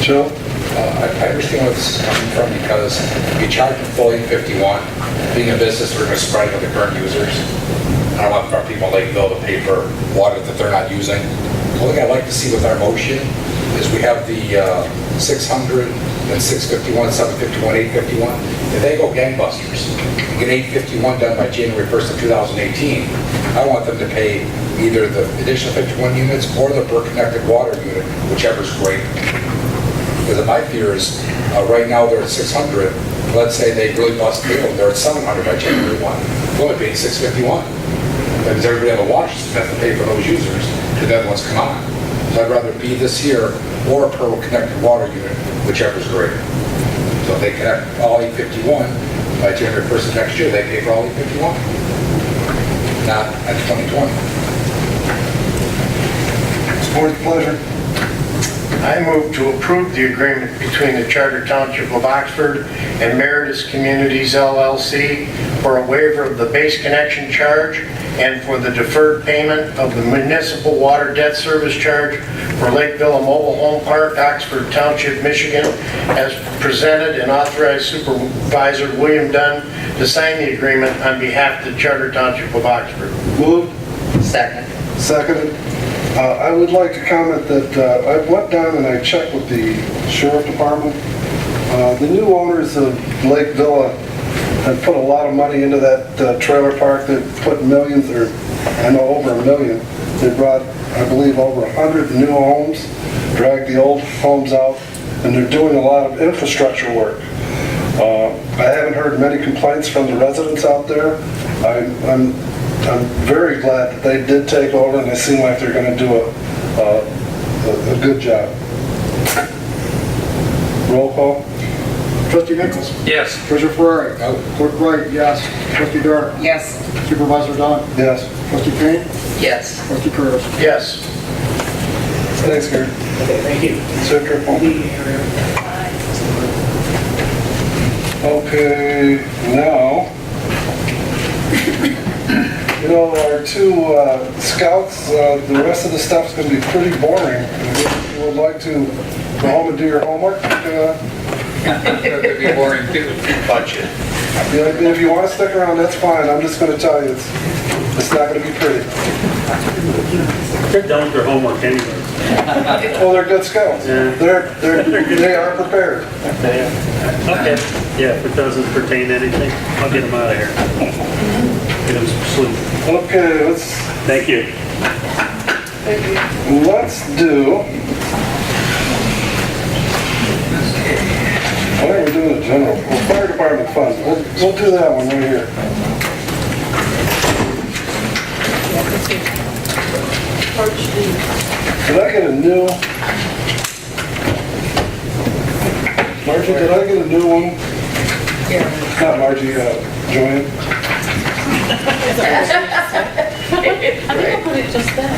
Joe? I understand where this is coming from, because we charge them fully 51. Being a business, we're going to spread it to the current users. I don't want our people in Lakeville to pay for water that they're not using. The only thing I'd like to see with our motion is we have the 600 and 651, 751, 851. if they go gangbusters, and get 851 done by January 1st of 2018, I want them to pay either the additional 51 units or the per connected water unit, whichever's greater. Because my fear is, right now they're at 600. Let's say they really bust through and they're at 700 by January 1. We're only paying 651. That means everybody on the water system has to pay for those users to then once come on. So I'd rather be this here or a per connected water unit, whichever's greater. So if they connect all 851 by January 1st of next year, they pay for all 851. Not at 2020. It's board's pleasure. I move to approve the agreement between the Charter Township of Oxford and Meritus Communities LLC for a waiver of the base connection charge and for the deferred payment of the municipal water debt service charge for Lakeville Mobile Home Park, Oxford Township, Michigan, as presented, and authorize Supervisor William Dunn to sign the agreement on behalf of the Charter Township of Oxford. Moved. Second. Seconded. I would like to comment that I went down and I checked with the sheriff department. The new owners of Lake Villa have put a lot of money into that trailer park. They've put millions, or I know over $1 million. They brought, I believe, over 100 new homes, dragged the old homes out, and they're doing a lot of infrastructure work. I haven't heard many complaints from the residents out there. I'm very glad that they did take over, and they seem like they're going to do a good job. Roll call. Trustee Nichols? Yes. Treasurer Ferrari? No. Clerk Wright, yes. Trustee Dart? Yes. Supervisor Dunn? Yes. Trustee Payne? Yes. Trustee Curtis? Yes. Thanks, Gary. Okay, thank you. Secretary Paul. Okay, now, you know, our two scouts, the rest of the stuff's going to be pretty boring. If you would like to go home and do your homework, That could be boring too. Budget. yeah, if you want to stick around, that's fine. I'm just going to tell you, it's not going to be pretty. They're done with their homework anyway. Well, they're good scouts. Yeah. They are prepared. Okay, yeah, if it doesn't pertain to anything, I'll get them out of here. Get them some sleep. Okay, Thank you. let's do. Why are we doing the general? Well, fire department funds. We'll do that one right here. Did I get a new? Margie, did I get a new one? Not Margie, Joanne. I think I put it just then.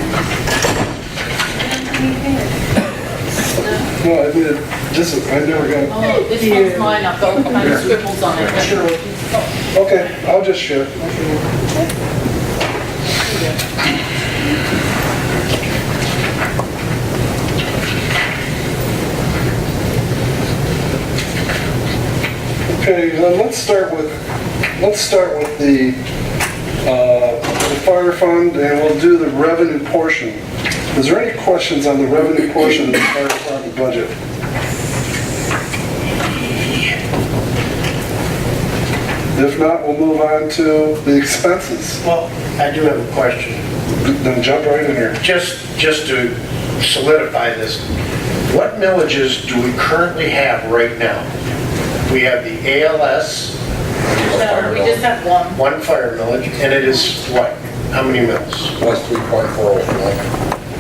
No, I did. I never got. Oh, this one's mine, I've got all kinds of scribbles on it. Okay, I'll just share. Okay, let's start with the fire fund, and we'll do the revenue portion. Is there any questions on the revenue portion of the fire department budget? If not, we'll move on to the expenses. Well, I do have a question. Then jump right in here. Just to solidify this, what millages do we currently have right now? We have the ALS, No, we just have one. one fire millage, and it is what? How many mills? Was 3.40.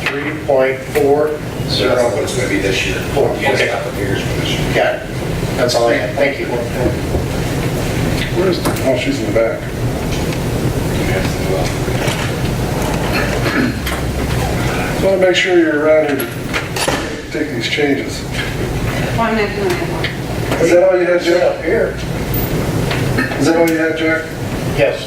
3.40? So that's what it's going to be this year. Okay. Yes, got the figures for this year. Got it. That's all I have. Thank you. Where's the, oh, she's in the back. Just want to make sure you're around here to take these changes. Why am I doing it? Is that all you had, Sit Jack? up here. Is that all you had, Jack? Yes.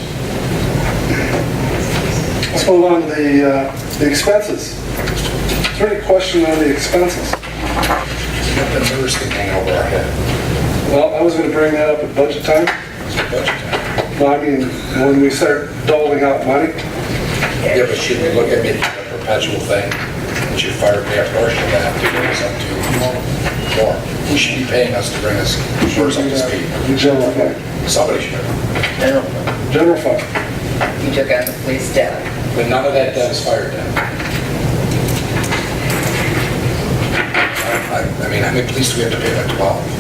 Let's move on to the expenses. Is there any question on the expenses? Got the nurse thing hanging over our head. Well, I was going to bring that up at budget time. It's the budget time. Well, I mean, when we start doling out money. Yeah, but should we look at making it a perpetual thing? should fire pay a portion of that to bring us up to more. Who should be paying us to bring us first up to speed? The general fund. Somebody should. General fund. You took out the police staff. But none of that is fire debt. I mean, how many police do we have to pay? Like 12?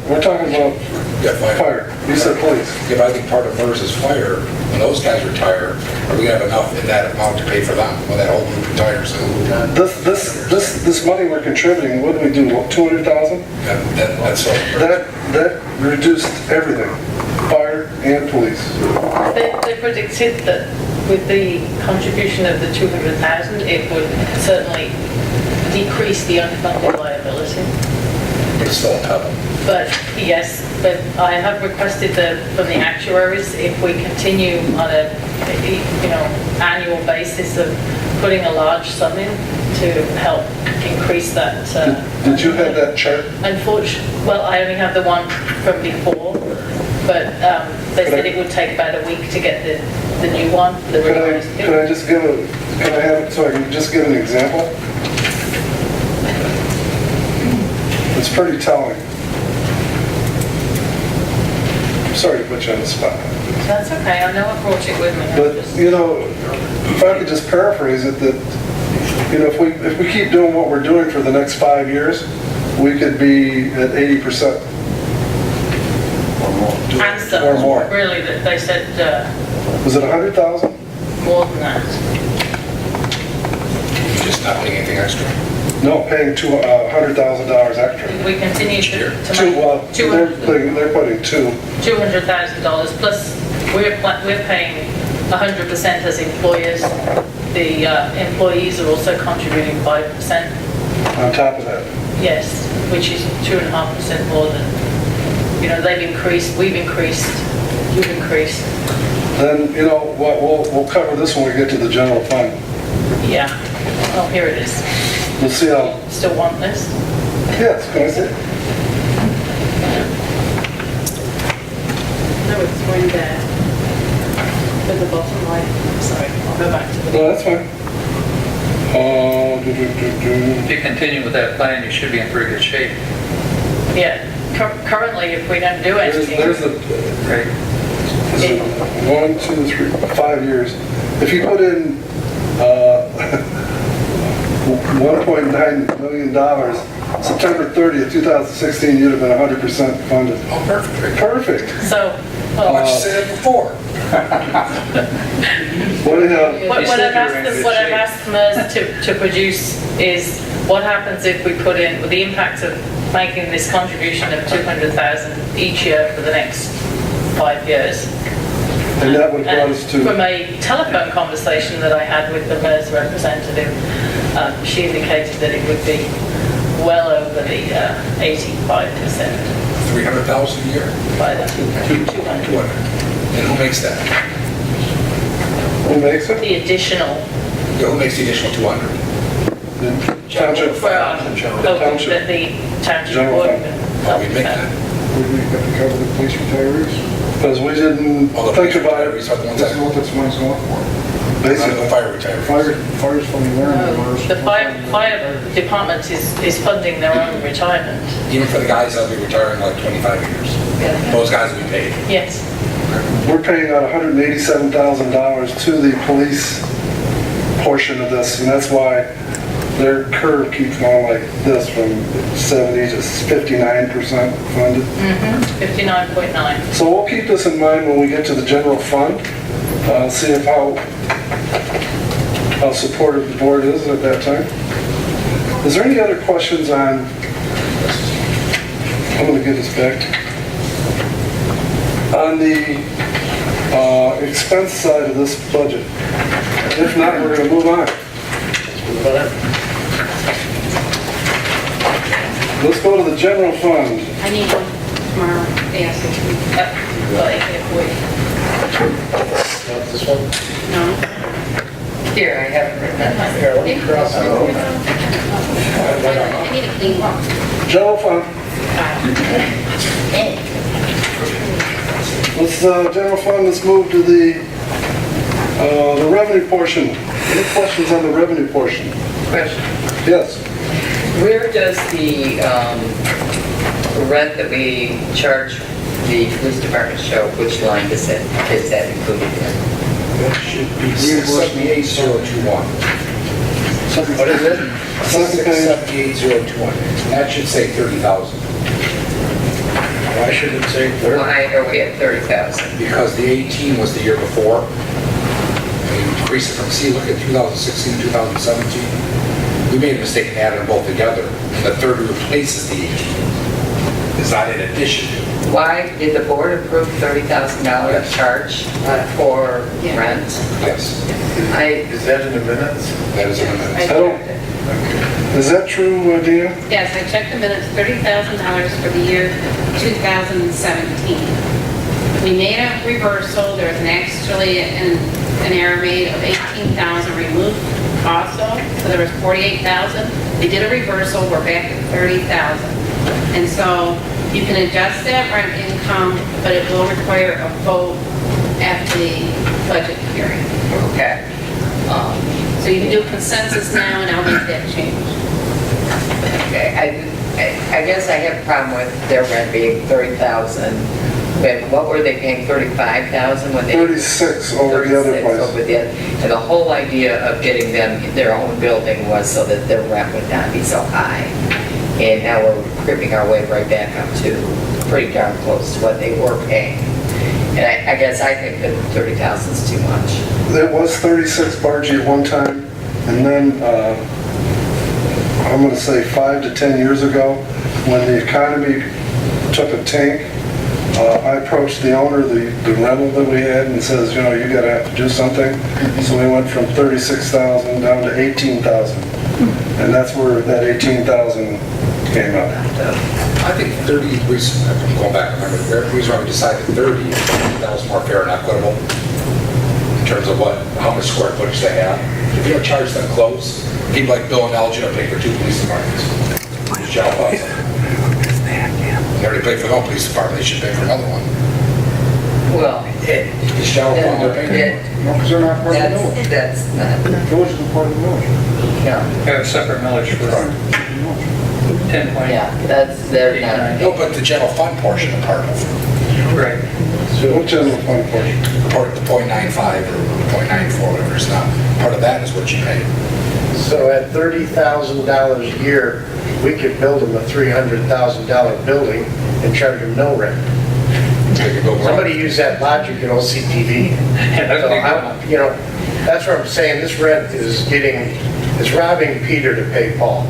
We're talking about Yeah, fire. You said police. If I think part of MERS is fire, when those guys retire, are we gonna have enough in that amount to pay for them when that whole group retires? This money we're contributing, what do we do, 200,000? That's so. That reduced everything, fire and police. They predicted that with the contribution of the 200,000, it would certainly decrease the unfunded liability. It's still a pebble. But yes, but I have requested from the actuaries, if we continue on a, annual basis of putting a large sum in to help increase that. Did you have that chart? Unfortunately, well, I only have the one from before, but they said it would take about a week to get the new one. Could I just give can I have it so I can just give an example? It's pretty telling. Sorry to put you on the spot. That's okay, I know I brought it with me. But, if I could just paraphrase it, that, if we keep doing what we're doing for the next 5 years, we could be at 80%. And some, Or more. really, that they said Was it 100,000? more than that. Just not paying anything extra. No, paying $100,000 extra. We continue to They're putting two. $200,000 plus we're paying 100% as employers. The employees are also contributing 5%. On top of that. Yes, which is 2.5% more than, they've increased, we've increased, you've increased. Then, we'll cover this when we get to the general fund. Yeah. Oh, here it is. We'll see how. Still want this? Yes, can I see it? No, it's right there. At the bottom right. Sorry, I'll go back to the... No, that's fine. If you continue with that plan, you should be in pretty good shape. Yeah. Currently, if we don't do anything... There's the... Right. 1, 2, 3, 5 years. If you put in $1.9 million, September 30th, 2016, you'd have been 100% funded. Oh, perfect. Perfect. So, How much you said before? what I've asked MERS to produce is what happens if we put in, with the impact of making this contribution of 200,000 each year for the next 5 years. And that would brought us to... From a telephone conversation that I had with the MERS representative, she indicated that it would be well over the 85%. 300,000 a year? By the 200. 200. And who makes that? Who makes it? The additional... Yeah, who makes the additional 200? The township. The township General board. fund. How we make that? Would we have to cover the police retirees? Because we didn't All the think police about retirees it. are the ones This is that, what this money's going for. not Basically, the fire retirees. Fire's funding their No, members. the fire department is funding their own retirement. Even for the guys that'll be retiring in like 25 years. Those guys will be paid. Yes. we're paying out $187,000 to the police portion of this, and that's why their curve keeps going like this from 70 to 59% funded. 59.9. So we'll keep this in mind when we get to the general fund, see if how supportive the board is at that time. Is there any other questions on, I'm going to get this back, on the expense side of this budget? If not, we're going to move on. Let's go to the general fund. I need one tomorrow, ASAP. Like if we... This one? No. Here, I haven't written that. Here, let me cross it over. I need a clean one. General fund. Let's, general fund, let's move to the The revenue portion, any questions on the revenue portion? Question. Yes. Where does the rent that we charge the police department show, which line is that included in? That should be 78021. What is it? 78021. That should say 30,000. Why should it say 30? Why are we at 30,000? Because the 18 was the year before. We increased it from, see, look at 2016, 2017. We made a mistake and added them both together. The 30 replaces the 18. It's not in addition to. Why did the board approve $30,000 charge for rent? Yes, Is that in the minutes? that is in the minutes. Is that true, Deanna? Yes, I checked the minutes, $30,000 for the year 2017. We made a reversal, there was actually an error made of 18,000 removed also, so there was 48,000. They did a reversal, we're back at 30,000. And so you can adjust that rent income, but it will require a vote at the budget hearing. Okay. So you can do consensus now and I'll make that change. Okay, I guess I have a problem with their rent being 30,000. But what were they paying, 35,000 when they? 36 over the other 36 place. over the other. And the whole idea of getting them their own building was so that their rent would not be so high. And now we're creeping our way right back up to pretty darn close to what they were paying. And I guess I think that 30,000 is too much. It was 36 Bargy at one time, and then I'm going to say 5 to 10 years ago, when the economy took a tank, I approached the owner of the rental that we had and says, you know, you got to have to do something. So we went from 36,000 down to 18,000, and that's where that 18,000 came out. I think 30, I'm going back, remember, the reason why we decided 30, that was more fair and equitable in terms of how much square footage they have. If you don't charge them close, people like Bill and Elgin are paying for 2 police departments. They already paid for the whole police department, they should pay for another one. Well, The shell fund, they're paying. No, because they're not part of the village. that's not, Village isn't part of the village. no, Have a separate millage for 10 point. yeah, they're not. No, but the general fund portion are part of it. Right. What general fund portion? Part of the .95 or .94, whatever it's not. Part of that is what you pay. So at $30,000 a year, we could build them a $300,000 building and charge them no rent. They can go wrong. Somebody use that logic at OCTV. So you know, that's what I'm saying, this rent is robbing Peter to pay Paul.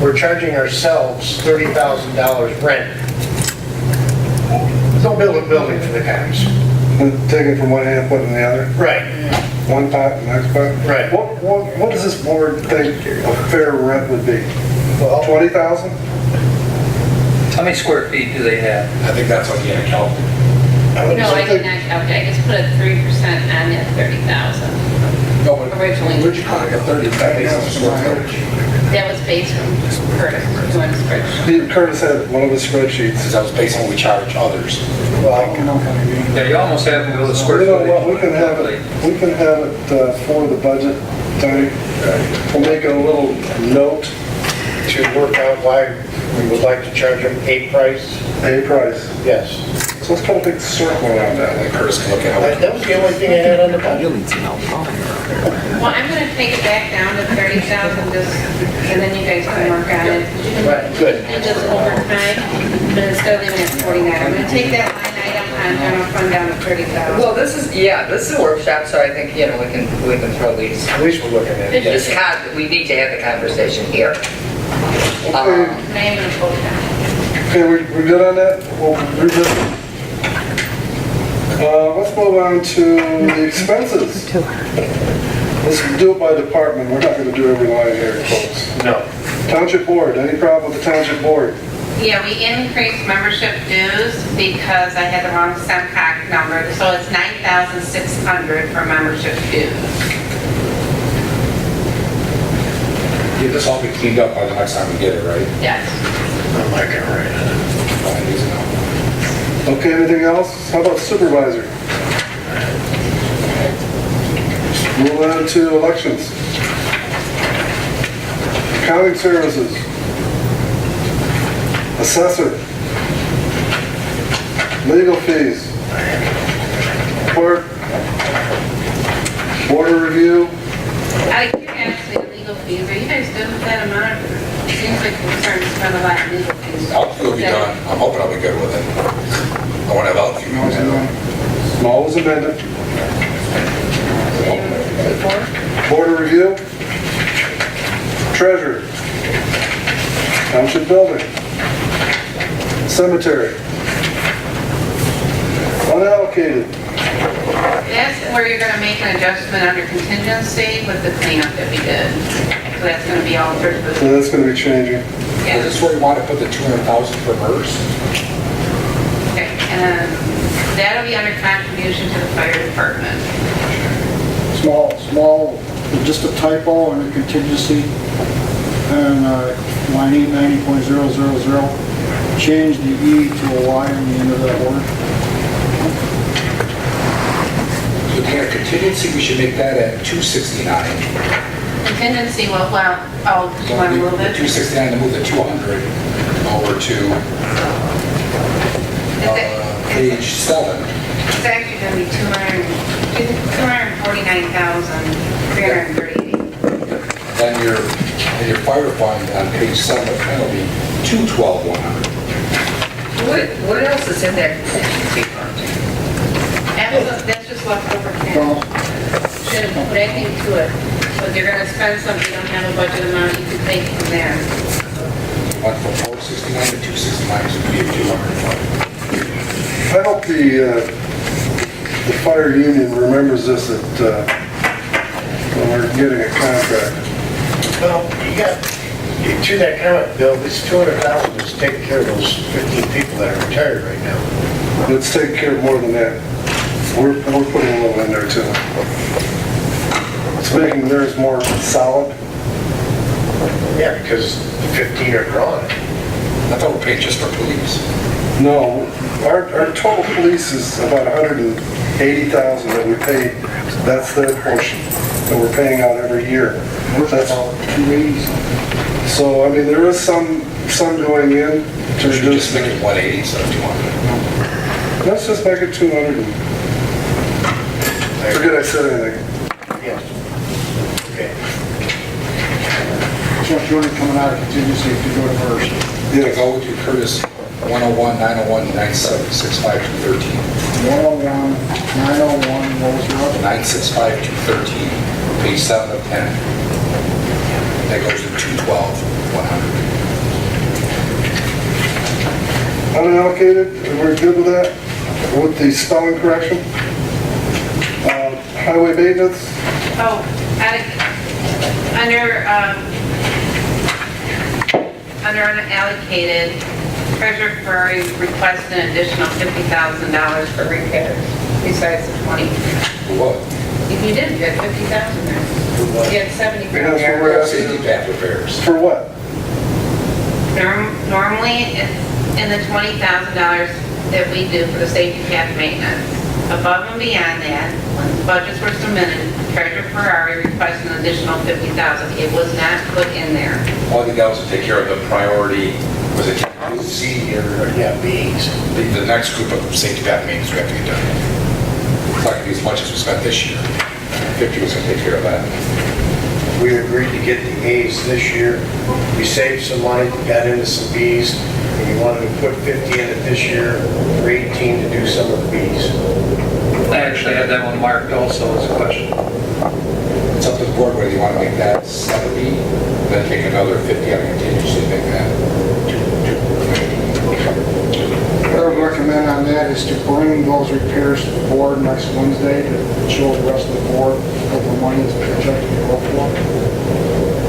We're charging ourselves $30,000 rent. Don't build a building for the cops. Taken from one hand, put in the other? Right. One pot, next pot? Right. What does this board think a fair rent would be? Well, 20,000? How many square feet do they have? I think that's what you had to calculate. No, I did not calculate, I just put a 3% on that 30,000. No, but Originally. Originally, at 30, that based on the square footage. That was based from Curtis, doing the spreadsheet. Curtis had one of his spreadsheets. Because that was based on what we charge others. Yeah, you almost have to go to square You know footage. what, we can have it for the budget time. We'll make a little note. to work out why we would like to charge them a price. A price. Yes. So let's put a big circle around that. Like Curtis can look at how. That was the only thing I had on the budget. Well, I'm gonna take it back down to 30,000, just, and then you guys can work on it. Right, good. And just over time, but instead of leaving it at 49, I'm gonna take that line item on general fund down to 30,000. Well, this is a workshop, so I think, we can throw these. At least we're looking at it. We need to have the conversation here. Okay, I am gonna vote down. okay, we're good on that? We'll revisit. Let's move on to the expenses. Let's do it by department. We're not going to do every line here, folks. No. Township Board, any problem with the Township Board? Yeah, we increased membership dues because I had the wrong SEMCOG number, so it's 9,600 for membership dues. Yeah, this all be cleaned up by the next time we get it, right? Yes. I'm not gonna write it. Fine, easy enough. Okay, anything else? How about supervisor? Move on to elections. Accounting services. Assessor. Legal fees. Clerk. Board of review. Out of curiosity, the legal fees, are you guys done with that amount? It seems like we're starting to spend a lot of legal fees. Outfield will be done. I'm hoping I'll be good with it. I want to have outfield. Small was amended. Board of review. Treasurer. Township building. Cemetery. Unallocated. That's where you're gonna make an adjustment under contingency with the cleanup that we did. So that's gonna be altered with, So that's going to be changing. Is yeah. this where you want to put the 200,000 for MERS? Okay, and that'll be under contribution to the fire department. Small, just a typo under contingency, and line 890.000, change the E to a Y on the end of that word. So the contingency, we should make that at 269. Contingency, well, I'll just want a little bit. 269 to move the 200 over to page 7. It's actually gonna be 249,338. Then your fire fund on page 7 will be 212,100. What else is in that contingency fund? That's just leftover Well, cash. Shouldn't put anything to it. So if you're gonna spend something, you don't have a budget amount, you can take from there. Went from 469 to 269, so it'd be a 200 fund. I hope the fire union remembers this when we're getting a contract. Well, you got, to that comment, Bill, this 200,000 is taking care of those 15 people that are retired right now. Let's take care of more than that. We're putting a little in there too. It's making theirs more solid. Yeah, because the 15 are gone. I thought we paid just for police. No, our total police is about 180,000 that we pay. That's their portion that we're paying out every year. That's all. 280. So, I mean, there is some going in to So we should reduce. just make it 180 instead of 200. Let's just make it 200. Forget I said anything. Yes. Okay. So if you're only coming out of contingency, if you go to first. Yeah, go with your Curtis 101, 901, 97, 65, 213. 101, 901, what was your other? 965, 213, page 7 of 10. That goes to 212, 100. Unallocated, we're good with that? With the spelling correction? Highway maintenance? Oh, under unallocated, Treasurer Ferrari requested an additional $50,000 for repairs besides the 20. What? If you did, you had 50,000 there. You had 70 for That's what repairs. we're asking. Safety path repairs. For what? Normally, it's in the $20,000 that we do for the safety path maintenance. Above and beyond that, when the budgets were submitted, Treasurer Ferrari requested an additional $50,000. It was not put in there. All the guys will take care of the priority, was it C or, yeah, B's. the next group of safety path maintenance we have to get done. It's not gonna be as much as we spent this year. 50 was gonna take care of that. We agreed to get the A's this year. We saved some money, got into some B's, and we wanted to put 50 in it this year, for 18 to do some of the B's. I actually had that one marked also as a question. It's up to the board whether you want to make that 70, then take another 50 out of contingency and make that What I would recommend on that is to bring those repairs to the board next Wednesday to show the rest of the board what the money is projected to go for.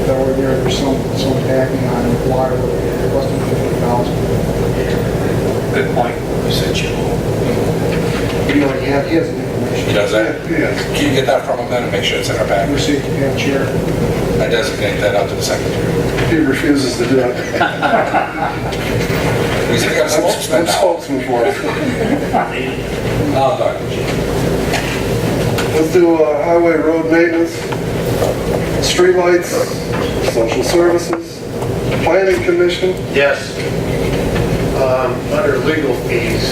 That way there's some backing on why we're requesting 50,000. Good point. You said you will. He already has the information. He does that? Yeah. Can you get that from him then and make sure it's in our Your package? safety path chair. I designate that out to the secretary. He refuses to do it. He's got some I'm spend out. spokesman for it. I'll talk to you. Let's do highway road maintenance, streetlights, social services, planning commission. Yes. Under legal fees,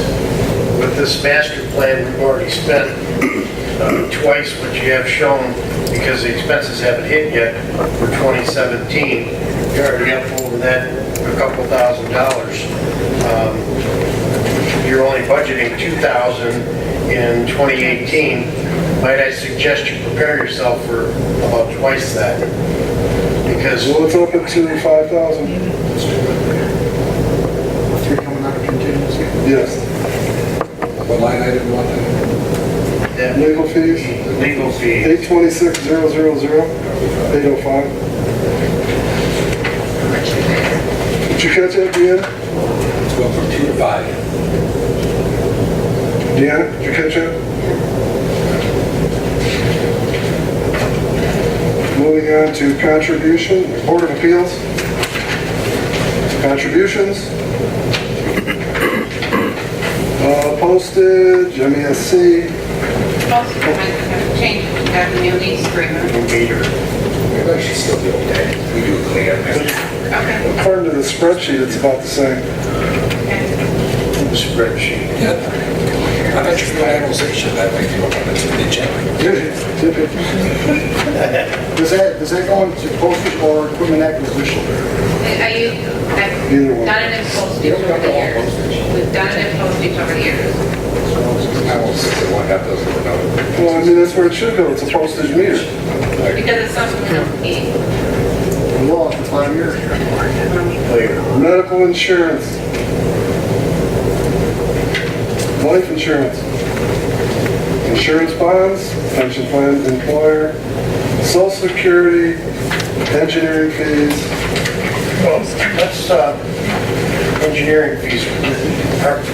with this master plan, we've already spent twice what you have shown because the expenses haven't hit yet for 2017. You're already up over that a couple $1,000s. You're only budgeting $2,000 in 2018. Might I suggest you prepare yourself for about twice that? Because So let's open to 5,000. Three coming out of contingency. Yes. What line item you want? that Legal fees, legal fee, 826,000, 805. Did you catch that, Deanna? It's going from 2 to 5. Deanna, did you catch that? Moving on to contribution, Board of Appeals. Contributions. Postage, MESC, Also, I have changed, we got the new lease agreement. meter. Maybe I should still be okay. We do a clean up next year. Okay. according to the spreadsheet, it's about the same. The spreadsheet. Yeah. I bet you for annualization, that might be on the agenda. Does that go into postage or equipment acquisition? Either one. Done it in postage over the years. We've done it in postage over the years. I won't say that one half doesn't know. Well, I mean, that's where it should go, it's a postage meter. Because it's something we don't need. The law for 5 years. Medical insurance. Life insurance. Insurance bonds, pension plan employer, social security, engineering fees. Well, let's, engineering fees.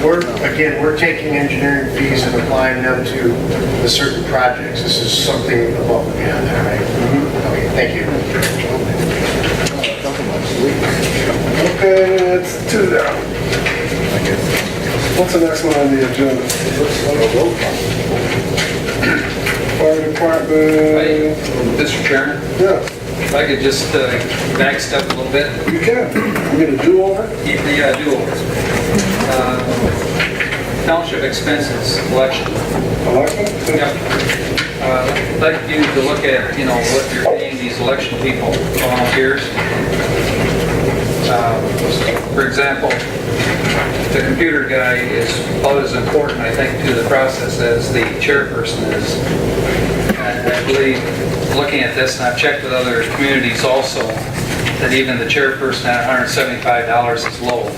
We're taking engineering fees and applying them to the certain projects. This is something above and beyond that, right? Okay, thank you. Okay, that's 2 down. What's the next one on the agenda? Fire department. Mr. Chairman, Yeah, if I could just back step a little bit. you can. You mean a do-over? Yeah, do over. Township expenses, election. Election? Yep. I'd like you to look at, what you're paying these election people, volunteers. For example, the computer guy is about as important, I think, to the process as the chairperson is. And I believe, looking at this, and I've checked with other communities also, that even the chairperson at $175 is low.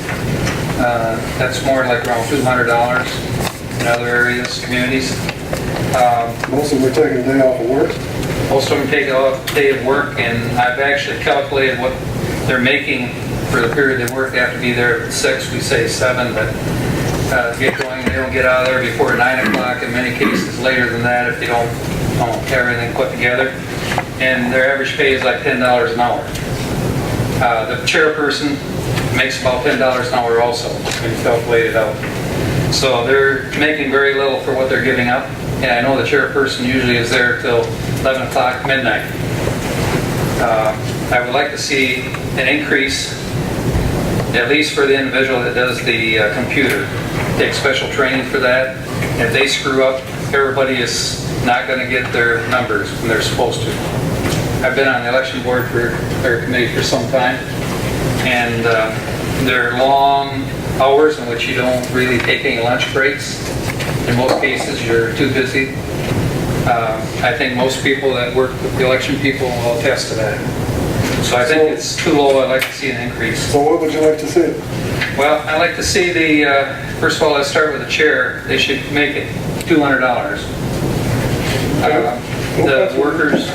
That's more like around $200 in other areas, communities. Most of them are taking a day off of work. Most of them take a day of work, and I've actually calculated what they're making for the period they work. They have to be there at 6, we say 7, but get going, they don't get out of there before 9 o'clock, in many cases later than that if they don't have everything put together. And their average pay is like $10 an hour. The chairperson makes about $10 an hour also, when you calculate it out. So they're making very little for what they're giving up. And I know the chairperson usually is there till 11 o'clock, midnight. I would like to see an increase, at least for the individual that does the computer. Take special training for that. If they screw up, everybody is not going to get their numbers when they're supposed to. I've been on the election board or committee for some time, and there are long hours in which you don't really take any lunch breaks. In most cases, you're too busy. I think most people that work with the election people will attest to that. So I think it's too low. I'd like to see an increase. So what would you like to see? Well, I'd like to see first of all, let's start with the chair. They should make it $200. The workers,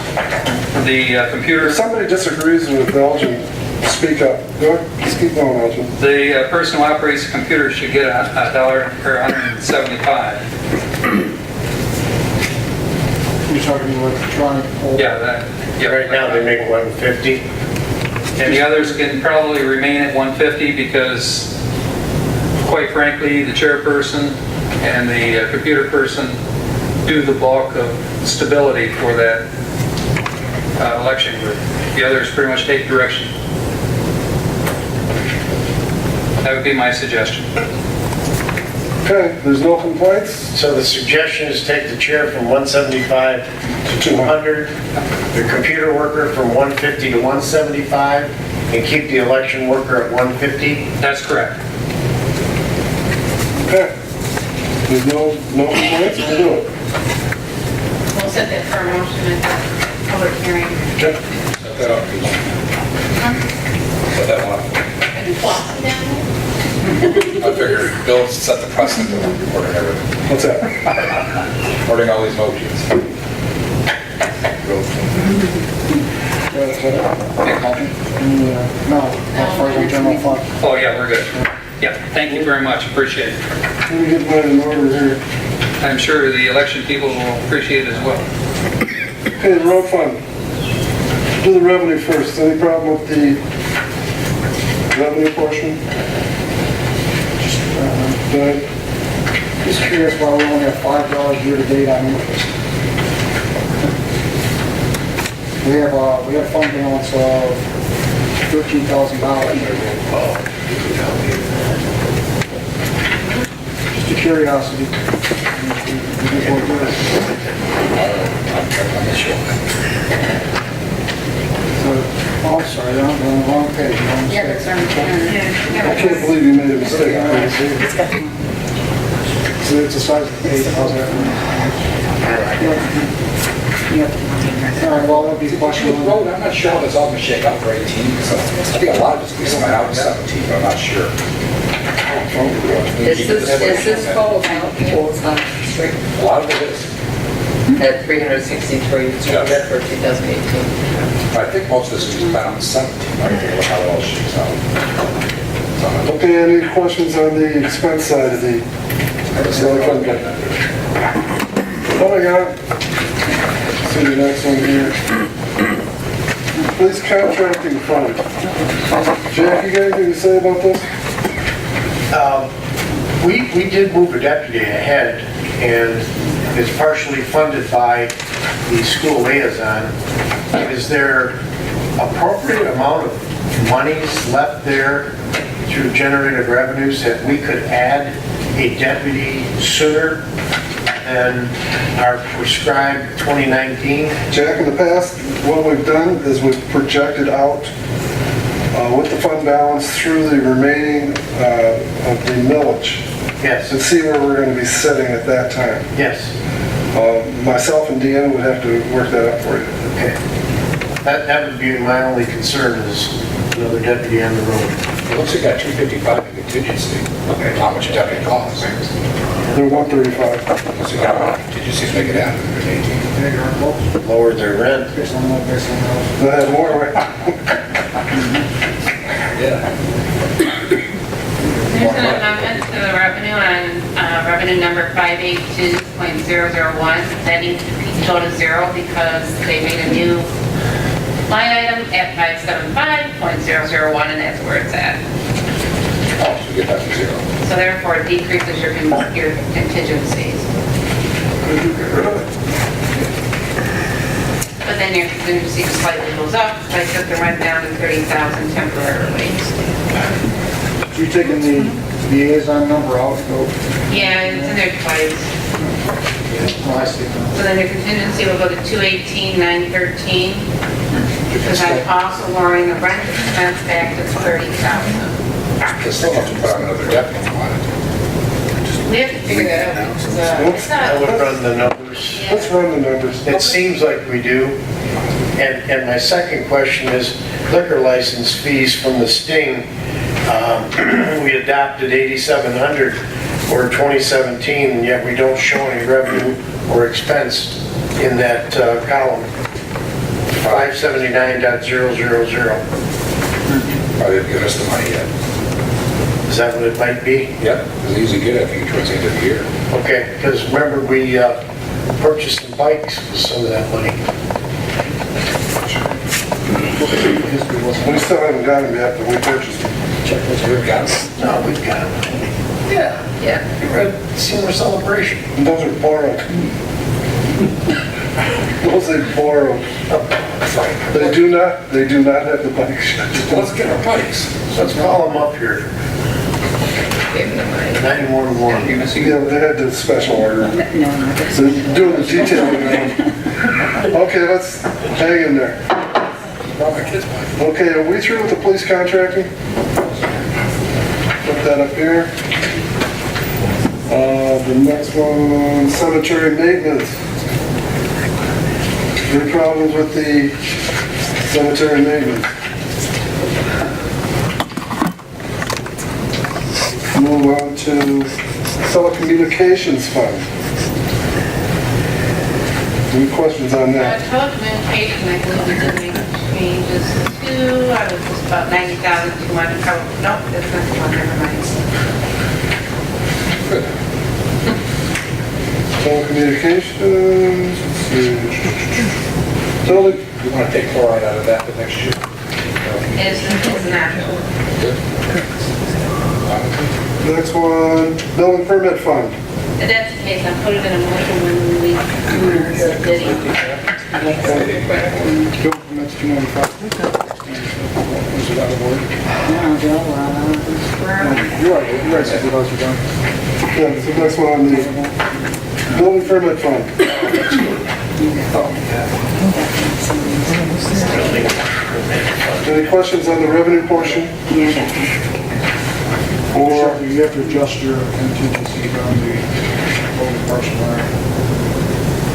the computer... If somebody disagrees with Elgin, speak up. Go ahead, just keep going, Elgin. The person who operates the computer should get $1 or $175. You're talking electronic. Yeah, Right now, they make 150. And the others can probably remain at 150 because, quite frankly, the chairperson and the computer person do the bulk of stability for that election group. The others pretty much take direction. That would be my suggestion. Okay, there's no complaints? So the suggestion is take the chair from 175 to 200, the computer worker from 150 to 175, and keep the election worker at 150? That's correct. Okay. There's no complaints, we'll do it. We'll set that for a motion at the public hearing. Okay. Set that up, please. Set that one up. And flop it down there. I figured Bill set the precedent of recording everything, What's that? recording all these motions. No, as far as the general fund. Oh, yeah, we're good. Yeah, thank you very much, appreciate it. Let me get mine in order here. I'm sure the election people will appreciate it as well. Okay, the road fund. Do the revenue first. Any problem with the revenue portion? Go ahead. Just curious why we only have $5 year-to-date on interest. We have a fund balance of $13,000. Just a curiosity. Oh, I'm sorry, I'm on the wrong page. Yeah, that's our return. I can't believe you made a mistake. So it's the size of the page, how's that? All right, well, that'd be a question. Road, I'm not sure how this all gonna shake out for 18, so I think a lot of it's gonna be coming out in 17, but I'm not sure. Is this total now, pools on the street A lot of it is. at 363, Yeah. for 2018? But I think most of this is spent on 17, right, look how it all shakes out. So, Okay, any questions on the expense side of the? Oh, I got it. See the next one here. Police contracting fund. Jack, you got anything to say about this? We did move a deputy ahead, and it's partially funded by the school liaison. Is there appropriate amount of monies left there through generated revenues that we could add a deputy sooner than our prescribed 2019? Jack, in the past, what we've done is we've projected out with the fund balance through the remaining of the millage Yes, and see where we're going to be sitting at that time. yes, Myself and Deanna would have to work that out for you. okay. That would be my only concern is another deputy on the road. it looks like that 255 in contingency. Okay. How much did that cost? They're 135. So you got contingencies make it happen in 18. Lowered their rent. Based on that. They have more, right? Yeah. There's an amendment to the revenue on revenue number 582.001. That needs to go to zero because they made a new line item at 575.001, and that's where it's at. Oh, so get that to zero. So therefore, it decreases your contingencies. But then your contingency slightly goes up, so I took the rent down to 30,000 temporarily. You taking the liaison number out? Yeah, it's in there twice. Oh, I see. So then your contingency will go to 218,913, because I'm also lowering the rent expense back to 30,000. They still have to put on another deputy on it. We have to figure that out, because it's I not, would run the numbers. Let's run the numbers. It seems like we do. And my second question is liquor license fees from the Sting. We adopted 8,700 for 2017, and yet we don't show any revenue or expense in that column. 579.000. Probably didn't give us the money yet. Is that what it might be? Yep, because they usually get it, I think, towards the end of the year. Okay, because remember we purchased some bikes with some of that money. We still haven't got them yet, but we purchased them. Check those. We've got it. No, we've got them. Yeah, Yeah. you're at senior celebration. And those are borrowed. Those they borrow. They do not have the bike shed. Let's get our bikes. Let's call them up here. Give them the money. 911. Yeah, they had the special order. So doing the detailing now. Okay, let's hang in there. Brought my kids' bike. Okay, are we through with the police contracting? Put that up here. The next one, cemetery maintenance. Any problems with the cemetery maintenance? Move on to telecommunications fund. Any questions on that? Telecommunication, I believe we did make changes to, I was just about 90,200, probably, nope, that's not the one, never mind. Telecommunications, let's see. Totally, You want to take chloride out of that the next year? It's natural. next one, building permit fund. If that's the case, I'll put it in a motion when we do the bidding. Building permits 295. Is it out of order? You're right, so those are done. Yeah, so next one on the building permit fund. Any questions on the revenue portion? Or You have to adjust your contingency on the total parcel line.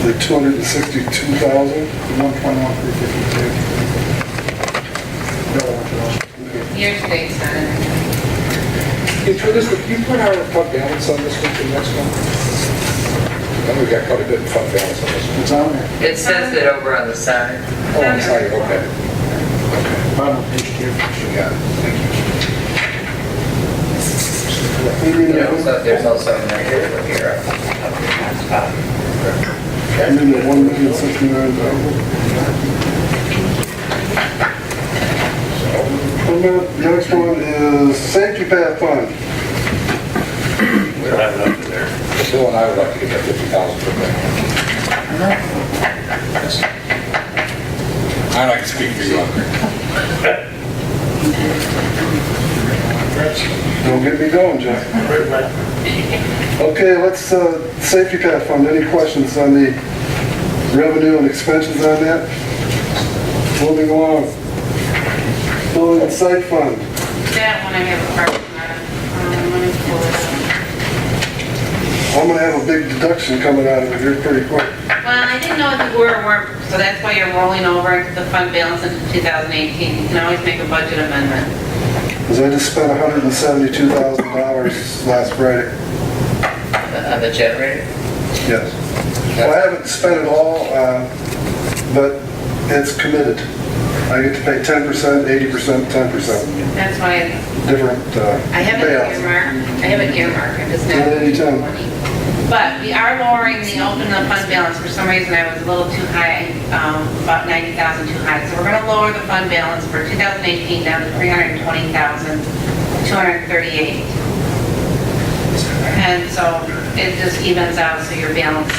the 262,000? 121,352. Year to date's not in there. Can you put our fund balance on this one for the next one? I know we got quite a bit of fund balance on this one. It's on there. It says it over on the side. Oh, I'm sorry, okay. Bottom of page 2. Got it, thank you. There's also in there here, look here, up here on top. And then the 1,069,000. And the next one is safety path fund. We don't have enough in there. Bill and I would like to get that 50,000 for that. I like to speak for you on there. Don't get me going, Jeff. Okay, let's, safety path fund, any questions on the revenue and expenses on that? Moving along. Building and site fund. That one I have a question on. Let me pull it up. I'm gonna have a big deduction coming out of it here pretty quick. Well, I didn't know if you were or weren't, so that's why you're rolling over into the fund balance into 2018. You can always make a budget amendment. Because I just spent $172,000 last Friday. On the generator? Yes. Well, I haven't spent it all, but it's committed. I get to pay 10%, 80%, 10%, That's why different I have it payouts. earmarked. I have it earmarked, I'm just not 10, 80, 10. money. But we are lowering the open the fund balance. For some reason, I was a little too high, about 90,000 too high. So we're going to lower the fund balance for 2018 down to 320,238. And so it just evens out, so your balance,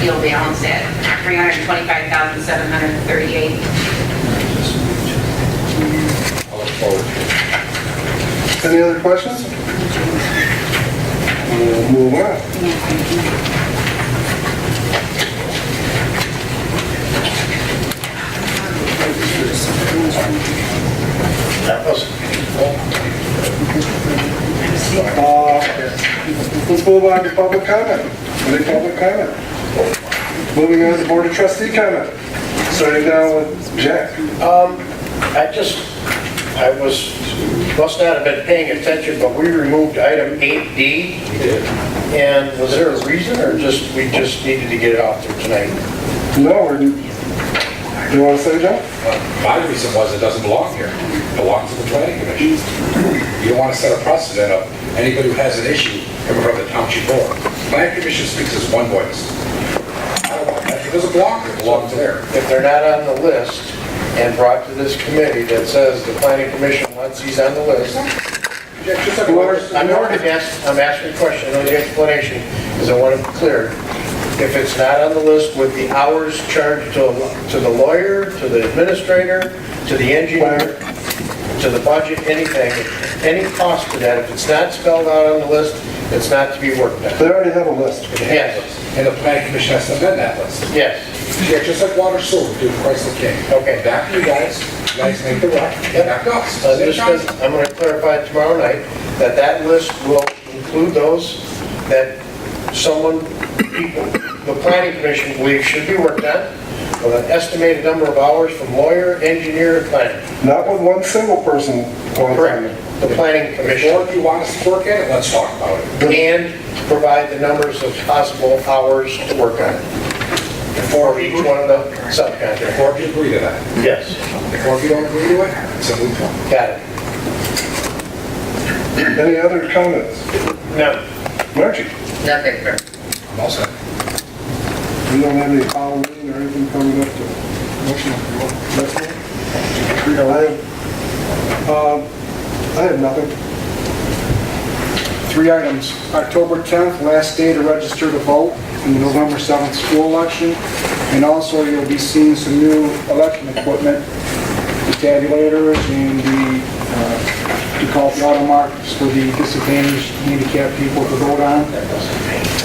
you'll balance at 325,738. I'll look forward to it. Any other questions? We'll move on. Let's move on to public comment. Any public comment? Moving on to Board of Trustee comment. Starting down with Jack. Must not have been paying attention, but we removed item 8D. And was there a reason, or we just needed to get it off there tonight? No, you want to say, John? My reason was it doesn't belong here. It belongs to the planning commission. You don't want to set a precedent of anybody who has an issue coming from the township board. Planning commission speaks as one voice. I don't want that. It doesn't belong here. It belongs there. If they're not on the list and brought to this committee that says the planning commission wants these on the list, I'm asking a question, I know the explanation, because I want it clear. If it's not on the list with the hours charged to the lawyer, to the administrator, to the engineer, to the budget, anything, any cost to that, if it's not spelled out on the list, it's not to be worked on. They already have a list. Yes, And the planning commission has to amend that list. yes. Yeah, just like water sewer, do Christ the King. Okay. Back to you guys make the rock, back to us. I'm going to clarify tomorrow night that that list will include those that the planning commission believes should be worked on, with an estimated number of hours from lawyer, engineer, and planner. Not with one single person. Correct. The planning commission. Or if you want us to work at it, let's talk about it. And provide the numbers of possible hours to work on it for each one of the subcontractors. Or if you agree to that. Yes. Or if you don't agree to it, it's a moot point. Got it. Any other comments? No. Margie? Nothing, sir. I'm all set. You don't have any Halloween or anything coming up to? I have nothing. 3 items. October 10th, last day to register to vote in the November 7th school election. And also you'll be seeing some new election equipment, the tabulators and we call it the auto markers for the disadvantaged handicapped people to vote on.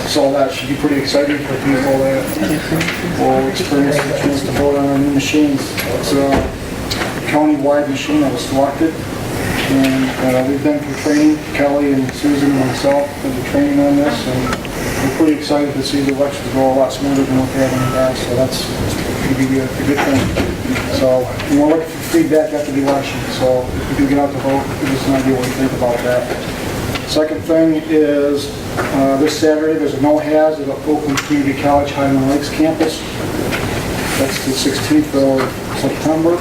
So that should be pretty exciting for people that will experience the chance to vote on our new machines. It's a county-wide machine that was selected. And we've been through training, Kelly and Susan and myself did the training on this, and we're pretty excited to see the elections go a lot smoother than what they have in the past, so that's going to be a good thing. So, and we're looking for feedback after the election, so if we do get out to vote, give us an idea what you think about that. Second thing is, this Saturday, there's a no-haz at Oakland Community College Highland Lakes campus. That's the 16th of September.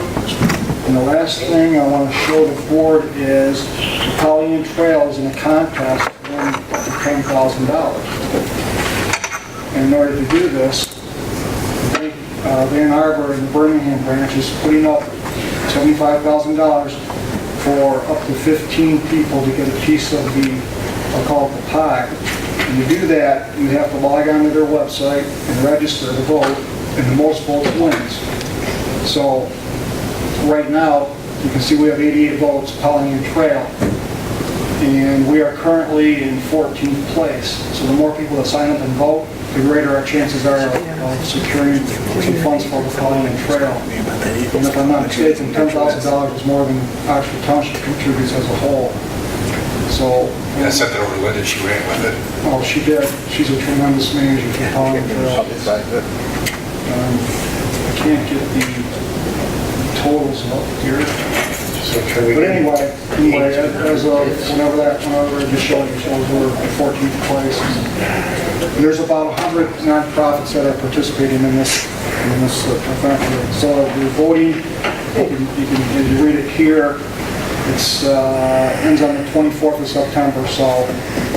And the last thing I want to show the board is the Pollyant Trail is in a contest to win up to $10,000. And in order to do this, Van Arbor and the Birmingham branch is putting up $75,000 for up to 15 people to get a piece of the, I'll call it the pie. And to do that, you have to log on to their website and register to vote, and the most votes wins. So right now, you can see we have 88 votes, Pollyant Trail, and we are currently in 14th place. So the more people that sign up and vote, the greater our chances are of securing some funds for the Pollyant Trail. And if I'm not mistaken, $10,000 is more than Oxford Township contributes as a whole. So I sent it over to Linda, she ran with it. oh, she did. She's a tremendous manager for Pollyant Trail. I can't get the totals up here. But anyway, as of whenever I just showed you, we're at 14th place. And there's about 100 nonprofits that are participating in this event here. So we're voting, you can read it here. It's ends on the 24th of September, so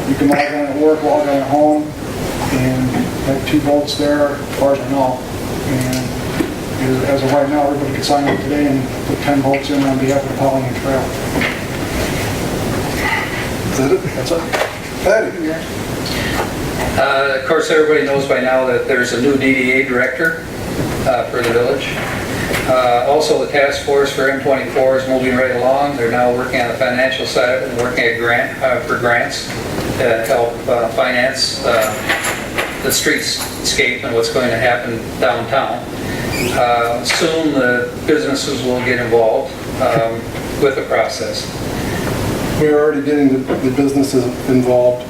you can log on at work, log on at home, and have 2 votes there, as far as I know. And as of right now, everybody can sign up today and put 10 votes in on behalf of the Pollyant Trail. Is that it? That's it. Patty? Of course, everybody knows by now that there's a new DDA director for the village. Also, the task force for M24 is moving right along. They're now working on the financial side of it and working at for grants to help finance the streetscape and what's going to happen downtown. Soon the businesses will get involved with the process. We're already getting the businesses involved.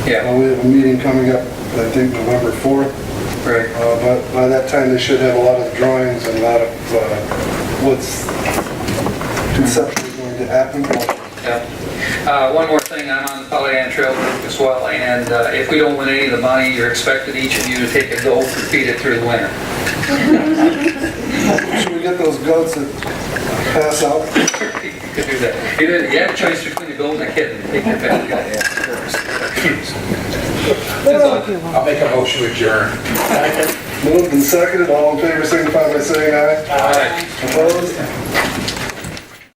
Yeah. We have a meeting coming up, I think, November 4th. Right. But by that time, they should have a lot of the drawings and a lot of what's conceptually going to happen. Yeah. One more thing, I'm on the Pollyant Trail group as well, and if we don't win any of the money, you're expected, each of you, to take a goat and feed it through the winter. Should we get those goats that pass out? You could do that. You have a choice between a goat and a kitten. Take your pick. I'll make a motion to adjourn. Moved and seconded, all in favor, signify by saying aye. Aye. Opposed?